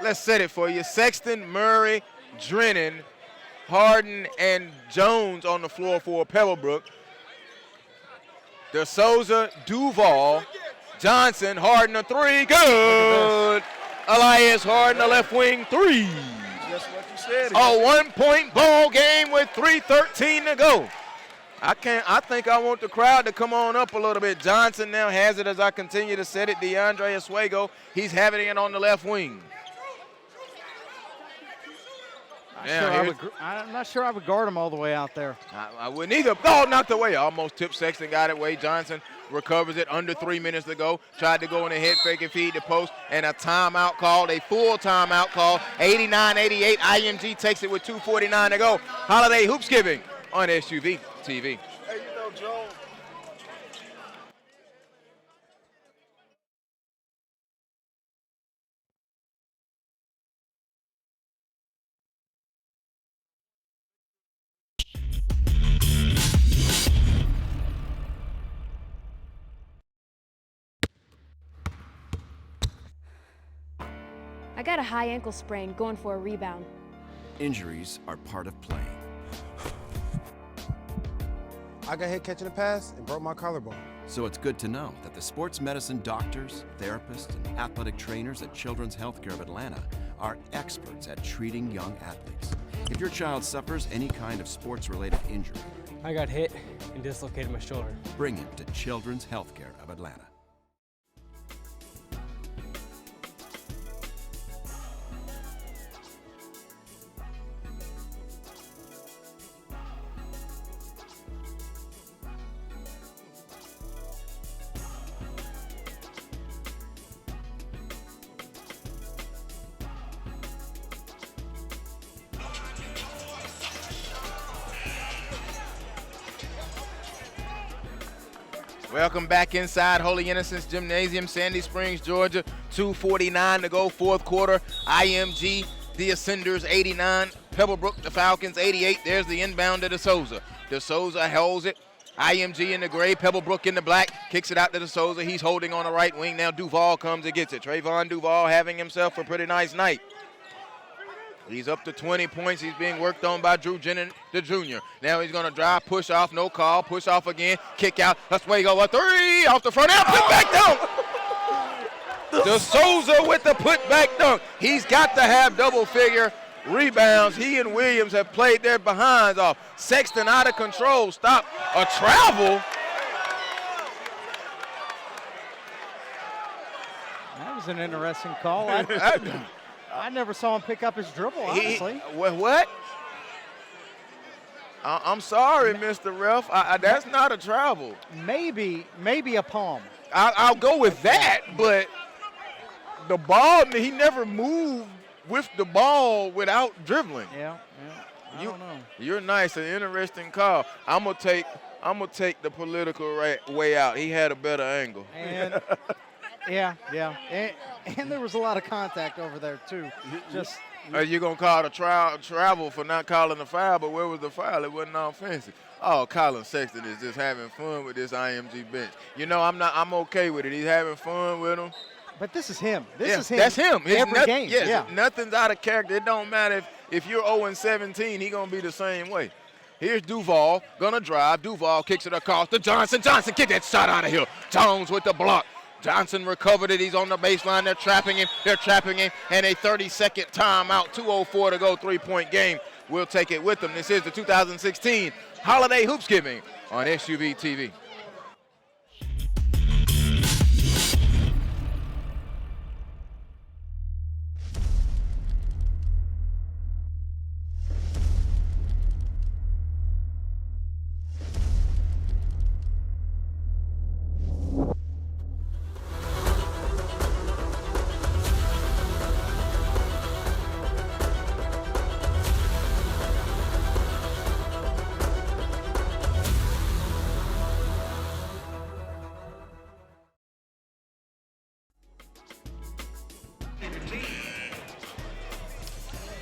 S3: Let's set it for you. Sexton, Murray, Drennan, Harden, and Jones on the floor for Pebblebrook. DeSouza, Duval, Johnson, Harden a three, good. Elias Harden, the left wing three.
S5: Just what you said.
S3: A 1-point ball game with 3:13 to go. I think I want the crowd to come on up a little bit. Johnson now has it as I continue to set it. DeAndre Oswego, he's having it on the left wing.
S4: I'm not sure I would guard him all the way out there.
S3: I wouldn't either. Oh, knocked away. Almost tipped. Sexton got it away. Johnson recovers it under 3 minutes to go. Tried to go in a head fake and feed the post, and a timeout called, a full timeout call. 89-88. IMG takes it with 2:49 to go. Holiday Hoopsgiving on SUVtv.
S5: Hey, you know, Jones.
S10: I got a high ankle sprain going for a rebound.
S11: Injuries are part of playing.
S12: I got hit catching a pass and broke my collarbone.
S11: So it's good to know that the sports medicine doctors, therapists, and athletic trainers at Children's Healthcare of Atlanta are experts at treating young athletes. If your child suffers any kind of sports-related injury,
S13: I got hit and dislocated my shoulder.
S11: bring him to Children's Healthcare of Atlanta.
S3: Welcome back inside Holy Innocents Gymnasium, Sandy Springs, Georgia. 2:49 to go, fourth quarter. IMG, the Ascenders, 89. Pebblebrook, the Falcons, 88. There's the inbound to DeSouza. DeSouza holds it. IMG in the gray, Pebblebrook in the black. Kicks it out to DeSouza. He's holding on the right wing. Now Duval comes and gets it. Trevon Duval having himself a pretty nice night. He's up to 20 points. He's being worked on by Drew Jennings, the junior. Now he's going to drive, push off, no call, push off again, kick out. That's where he go, a three off the front end, put back dunk. DeSouza with the putback dunk. He's got to have double-figure rebounds. He and Williams have played their behinds off. Sexton out of control, stop a travel.
S4: That was an interesting call. I never saw him pick up his dribble, honestly.
S3: What? I'm sorry, Mr. Ref. That's not a travel.
S4: Maybe a palm.
S3: I'll go with that, but the ball, he never moved with the ball without dribbling.
S4: Yeah. I don't know.
S3: You're nice, an interesting call. I'm gonna take the political way out. He had a better angle.
S4: And yeah. And there was a lot of contact over there too. Just
S3: you're gonna call the travel for not calling the foul, but where was the foul? It wasn't offensive. Oh, Colin Sexton is just having fun with this IMG bench. You know, I'm okay with it. He's having fun with them.
S4: But this is him. That's him.
S3: Every
S4: game.
S3: Yes,
S4: yeah.
S3: Nothing's out of character. It don't matter if you're 0-17, he's gonna be the same way. Here's Duval, gonna drive. Duval kicks it across to Johnson. Johnson, get that shot out of here. Jones with the block. Johnson recovered it. He's on the baseline. They're trapping him. And a 30-second timeout. 2:04 to go. Three-point game. We'll take it with them. This is the 2016 Holiday Hoopsgiving on SUVtv.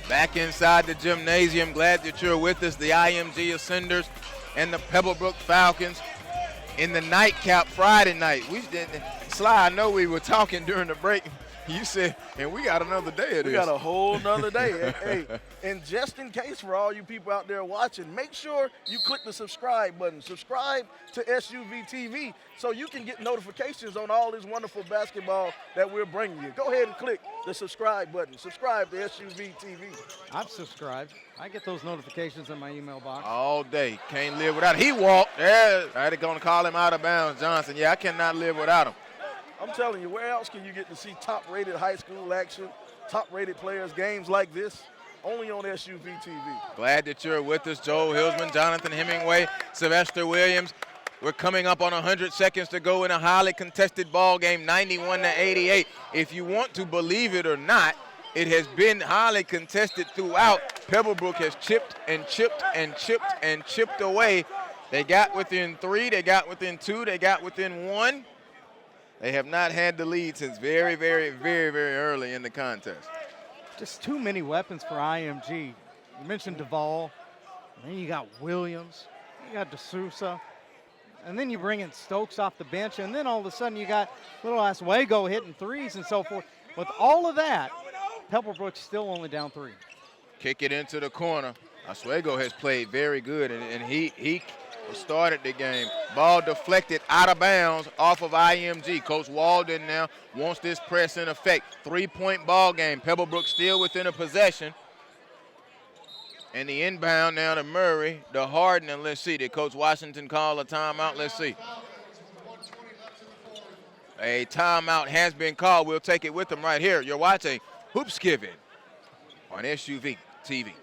S3: Back inside the gymnasium, glad that you're with us. The IMG Ascenders and the Pebblebrook Falcons in the nightcap Friday night. Sly, I know we were talking during the break. You said, and we got another day of this.
S5: We got a whole nother day. Hey, and just in case for all you people out there watching, make sure you click the subscribe button. Subscribe to SUVtv so you can get notifications on all this wonderful basketball that we're bringing you. Go ahead and click the subscribe button. Subscribe to SUVtv.
S4: I've subscribed. I get those notifications in my email box.
S3: All day. Can't live without it. He walked. There. They're going to call him out of bounds, Johnson. Yeah, I cannot live without him.
S5: I'm telling you, where else can you get to see top-rated high school action, top-rated players, games like this? Only on SUVtv.
S3: Glad that you're with us, Joel Hilsman, Jonathan Hemingway, Sylvester Williams. We're coming up on 100 seconds to go in a highly contested ball game, 91-88. If you want to believe it or not, it has been highly contested throughout. Pebblebrook has chipped and chipped and chipped and chipped away. They got within 3, they got within 2, they got within 1. They have not had the lead since very, very, very, very early in the contest.
S4: Just too many weapons for IMG. You mentioned Duval, and then you got Williams, you got DeSouza, and then you bring in Stokes off the bench, and then all of a sudden you got little Oswego hitting threes and so forth. With all of that, Pebblebrook's still only down 3.
S3: Kick it into the corner. Oswego has played very good, and he started the game. Ball deflected out of bounds off of IMG. Coach Walden now wants this press in effect. 3-point ball game. Pebblebrook still within a possession. And the inbound now to Murray, to Harden, and let's see. Did Coach Washington call a timeout? Let's see. A timeout has been called. We'll take it with them right here. You're watching Hoopsgiving on SUVtv.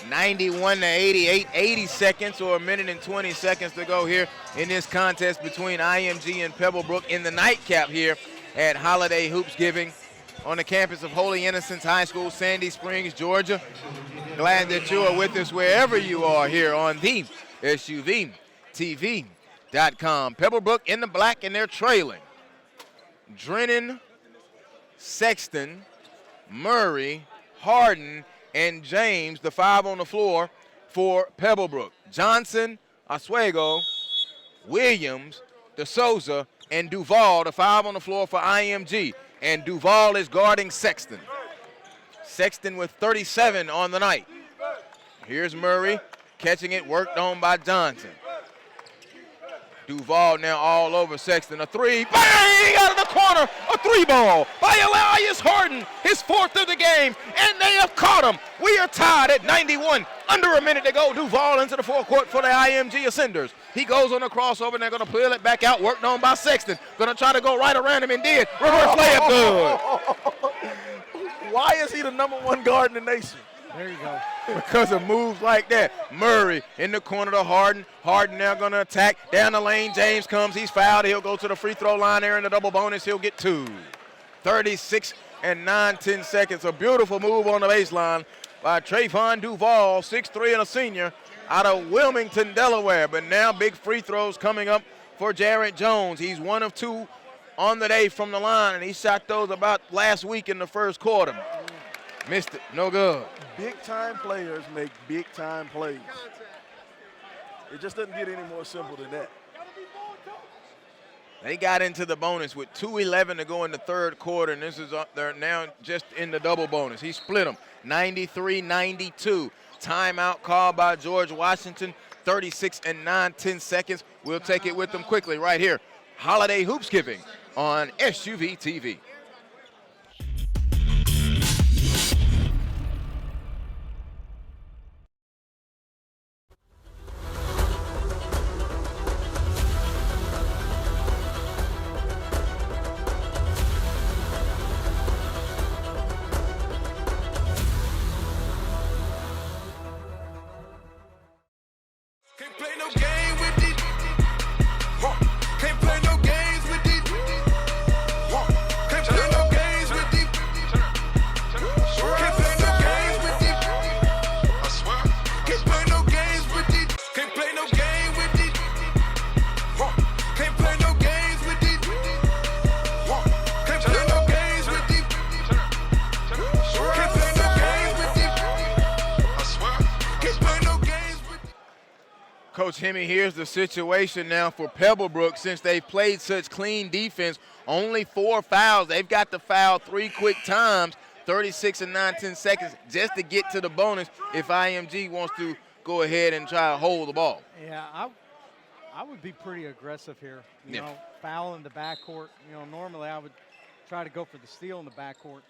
S3: (91-88), 80 seconds or a minute and 20 seconds to go here in this contest between IMG and Pebblebrook in the nightcap here at Holiday Hoopsgiving on the campus of Holy Innocents High School, Sandy Springs, Georgia. Glad that you are with us wherever you are here on the SUVtv.com. Pebblebrook in the black, and they're trailing. Drennan, Sexton, Murray, Harden, and James, the 5 on the floor for Pebblebrook. Johnson, Oswego, Williams, DeSouza, and Duval, the 5 on the floor for IMG. And Duval is guarding Sexton. Sexton with 37 on the night. Here's Murray, catching it, worked on by Johnson. Duval now all over Sexton. A three, bang, out of the corner, a 3-ball by Elias Harden, his 4th of the game, and they have caught him. We are tied at 91, under a minute to go. Duval into the forecourt for the IMG Ascenders. He goes on the crossover, and they're going to peel it back out, worked on by Sexton. Going to try to go right around him, and did. Reverse layup, good.
S5: Why is he the #1 guard in the nation?
S4: There you go.
S3: Because of moves like that. Murray in the corner to Harden. Harden now going to attack. Down the lane, James comes. He's fouled. He'll go to the free throw line there in the double bonus. He'll get 2. 36 and 9/10 seconds. A beautiful move on the baseline by Trevon Duval, 6'3" and a senior out of Wilmington, Delaware. But now big free throws coming up for Jarrett Jones. He's 1 of 2 on the day from the line, and he shot those about last week in the first quarter. Missed it. No good.
S5: Big-time players make big-time plays. It just doesn't get any more simple than that.
S3: They got into the bonus with 2:11 to go in the third quarter, and this is they're now just in the double bonus. He split them, 93-92. Timeout called by George Washington, 36 and 9/10 seconds. We'll take it with them quickly right here. Holiday Hoopsgiving on SUVtv. Coach Hemme, here's the situation now for Pebblebrook. Since they've played such clean defense, only 4 fouls. They've got to foul 3 quick times, 36 and 9/10 seconds just to get to the bonus if IMG wants to go ahead and try to hold the ball.
S4: Yeah, I would be pretty aggressive here. You know, foul in the backcourt. You know, normally I would try to go for the steal in the backcourt.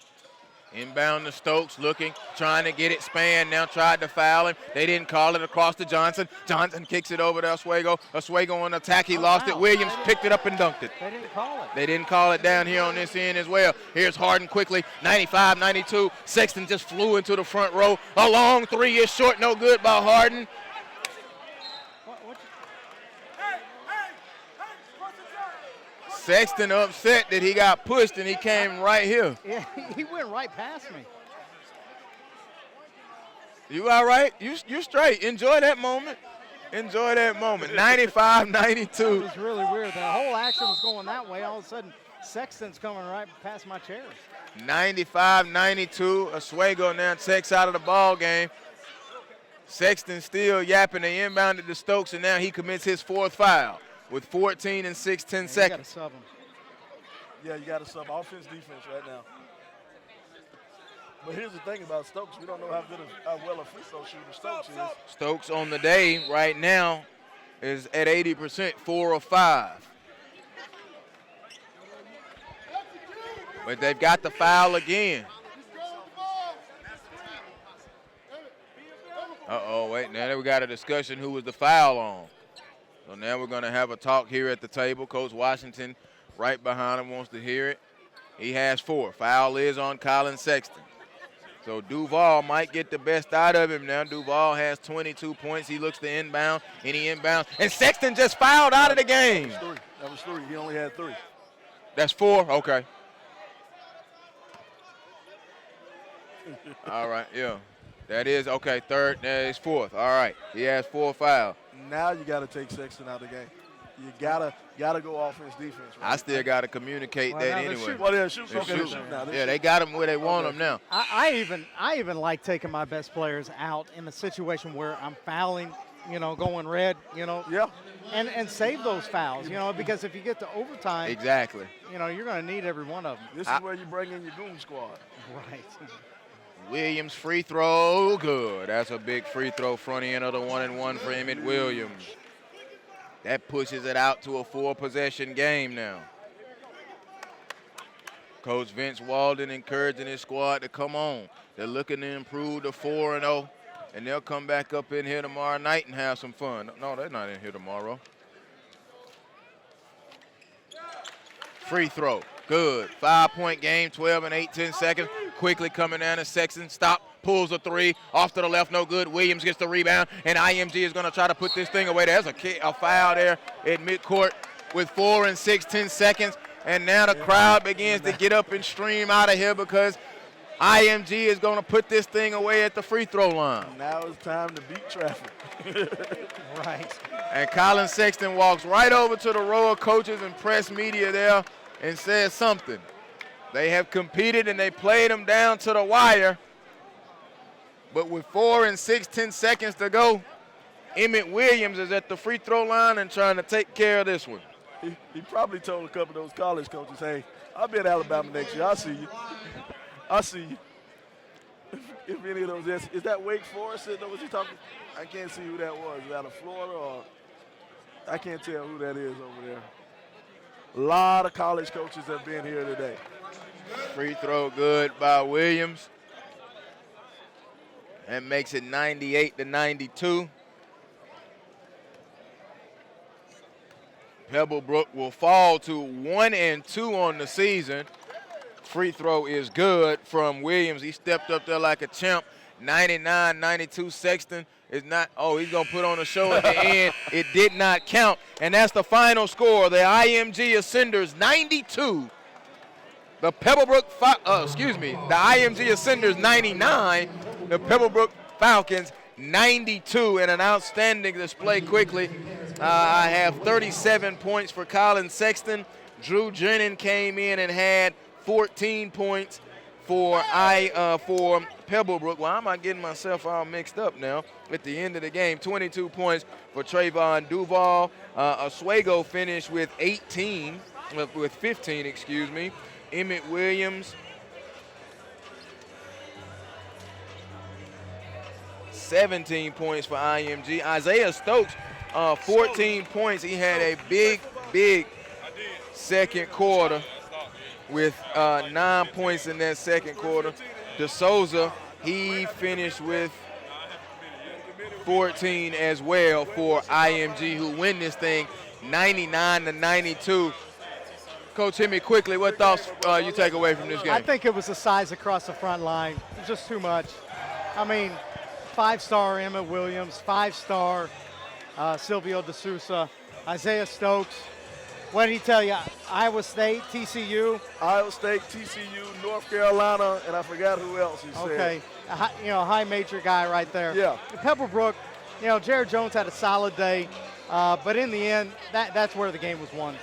S3: Inbound to Stokes, looking, trying to get it spanned. Now tried to foul him. They didn't call it across to Johnson. Johnson kicks it over to Oswego. Oswego on attack. He lost it. Williams picked it up and dunked it.
S4: They didn't call it.
S3: They didn't call it down here on this end as well. Here's Harden quickly, 95-92. Sexton just flew into the front row. A long 3 is short, no good by Harden. Sexton upset that he got pushed and he came right here.
S4: Yeah, he went right past me.
S3: You all right? You straight. Enjoy that moment. Enjoy that moment. 95-92.
S4: It was really weird. The whole action was going that way. All of a sudden, Sexton's coming right past my chair.
S3: 95-92. Oswego now checks out of the ball game. Sexton still yapping. They inbounded to Stokes, and now he commits his 4th foul with 14 and 6/10 seconds.
S4: You got to sub him.
S5: Yeah, you got to sub offense, defense right now. But here's the thing about Stokes. We don't know how well a free throw shooter Stokes is.
S3: Stokes on the day right now is at 80%, 4 of 5. But they've got the foul again. Uh-oh, wait, now we got a discussion who was the foul on. So now we're going to have a talk here at the table. Coach Washington right behind him wants to hear it. He has 4. Foul is on Colin Sexton. So Duval might get the best out of him now. Duval has 22 points. He looks to inbound, and he inbounds. And Sexton just fouled out of the game.
S5: That was 3. He only had 3.
S3: That's 4? Okay. All right, yeah. That is, okay, 3rd, that is 4th. All right, he has 4 fouls.
S5: Now you got to take Sexton out of the game. You gotta go offense, defense. Right?
S3: I still got to communicate that anyway.
S5: Well, they're shooting. Now.
S3: Yeah, they got him where they want him now.
S4: I even like taking my best players out in a situation where I'm fouling, going red,
S5: Yeah.
S4: And save those fouls, because if you get to overtime.
S3: Exactly.
S4: You're going to need every one of them.
S5: This is where you bring in your goon squad.
S4: Right.
S3: Williams free throw, good. That's a big free throw, front end of the 1-and-1 for Emmett Williams. That pushes it out to a 4-possession game now. Coach Vince Walden encouraging his squad to come on. They're looking to improve to 4-0, and they'll come back up in here tomorrow night and have some fun. No, they're not in here tomorrow. Free throw, good. 5-point game, 12 and 8/10 seconds. Quickly coming down to Sexton, stop, pulls a 3, off to the left, no good. Williams gets the rebound, and IMG is going to try to put this thing away. There's a foul there at midcourt with 4 and 6/10 seconds, and now the crowd begins to get up and stream out of here because IMG is going to put this thing away at the free throw line.
S5: Now it's time to beat traffic.
S4: Right.
S3: And Colin Sexton walks right over to the row of coaches and press media there and says something. They have competed and they played them down to the wire. But with 4 and 6/10 seconds to go, Emmett Williams is at the free throw line and trying to take care of this one.
S5: He probably told a couple of those college coaches, hey, I'll be at Alabama next year. I'll see you. I'll see you. If any of those, is that Wake Forest? Was he talking? I can't see who that was. Is that out of Florida or? I can't tell who that is over there. A lot of college coaches have been here today.
S3: Free throw good by Williams. That makes it 98-92. Pebblebrook will fall to 1-2 on the season. Free throw is good from Williams. He stepped up there like a champ. 99-92. Sexton is not, he's going to put on a show at the end. It did not count. And that's the final score. The IMG Ascenders 92. The Pebblebrook, the IMG Ascenders 99. The Pebblebrook Falcons 92. And an outstanding display quickly. I have 37 points for Colin Sexton. Drew Jennings came in and had 14 points for Pebblebrook. Why am I getting myself all mixed up now? At the end of the game, 22 points for Trevon Duval. Oswego finished with 15, excuse me. Emmett Williams, 17 points for IMG. Isaiah Stokes, 14 points. He had a big second quarter with 9 points in that second quarter. DeSouza, he finished with 14 as well for IMG, who win this thing 99-92. Coach, hit me quickly. What thoughts you take away from this game?
S4: I think it was the size across the front line. It was just too much. I mean, 5-star Emmett Williams, 5-star Silvio DeSouza, Isaiah Stokes, What did he tell you? Iowa State, TCU?
S5: Iowa State, TCU, North Carolina, and I forgot who else he said.
S4: Okay, a high major guy right there.
S5: Yeah.
S4: Pebblebrook, Jared Jones had a solid day, but in the end, that's where the game was won.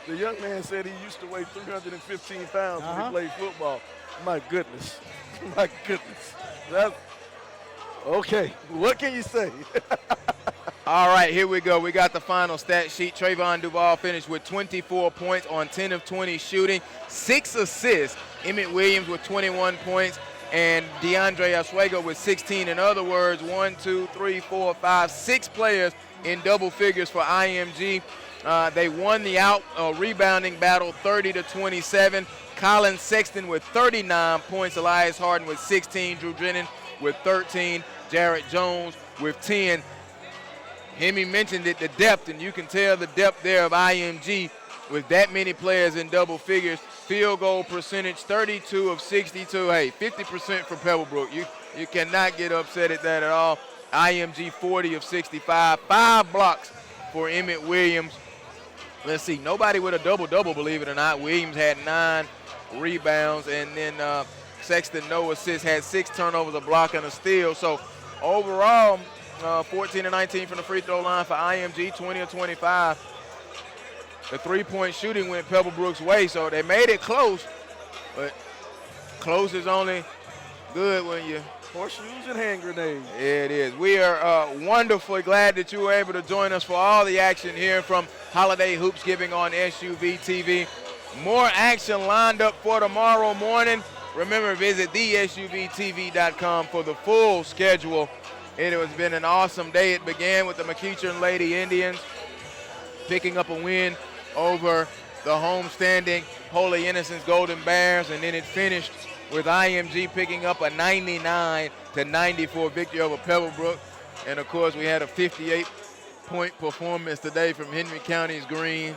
S5: The young man said he used to weigh 315 pounds when he played football. My goodness. My goodness. Okay, what can you say?
S3: All right, here we go. We got the final stat sheet. Trevon Duval finished with 24 points on 10 of 20 shooting, 6 assists. Emmett Williams with 21 points, and DeAndre Oswego with 16. In other words, 1, 2, 3, 4, 5, 6 players in double figures for IMG. They won the rebounding battle 30-27. Colin Sexton with 39 points. Elias Harden with 16. Drew Drennan with 13. Jarrett Jones with 10. Hemi mentioned it, the depth, and you can tell the depth there of IMG with that many players in double figures. Field goal percentage, 32 of 62. Hey, 50% for Pebblebrook. You cannot get upset at that at all. IMG 40 of 65. 5 blocks for Emmett Williams. Let's see, nobody with a double-double, believe it or not. Williams had 9 rebounds, and then Sexton, no assists, had 6 turnovers, a block, and a steal. So overall, 14 of 19 from the free throw line for IMG, 20 of 25. The three-point shooting went Pebblebrook's way, so they made it close, but close is only good when you
S5: horseshoes and hand grenades.
S3: Yeah, it is. We are wonderfully glad that you were able to join us for all the action here from Holiday Hoopsgiving on SUVtv. More action lined up for tomorrow morning. Remember, visit thesuvtv.com for the full schedule. It has been an awesome day. It began with the McEachern Lady Indians picking up a win over the homestanding Holy Innocents Golden Bears, and then it finished with IMG picking up a 99-94 victory over Pebblebrook. And of course, we had a 58-point performance today from Henry County's Green.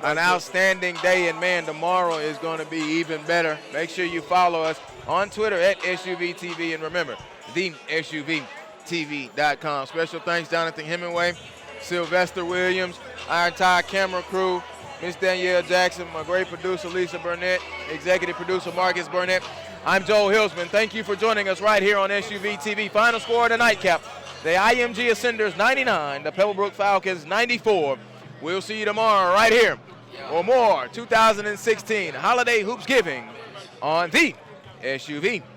S3: An outstanding day, and man, tomorrow is going to be even better. Make sure you follow us on Twitter at SUVtv, and remember, the SUVtv.com. Special thanks, Jonathan Hemingway, Sylvester Williams, our entire camera crew, Miss Danielle Jackson, my great producer, Lisa Burnett, executive producer, Marcus Burnett. I'm Joel Hilsman. Thank you for joining us right here on SUVtv. Final score of the nightcap, the IMG Ascenders 99, the Pebblebrook Falcons 94. We'll see you tomorrow right here for more 2016 Holiday Hoopsgiving on the SUVtv.com.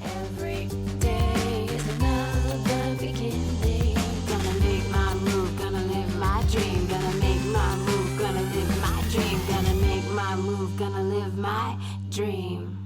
S1: Every day is another beginning. Gonna make my move, gonna live my dream. Gonna make my move, gonna live my dream. Gonna make my move, gonna live my dream.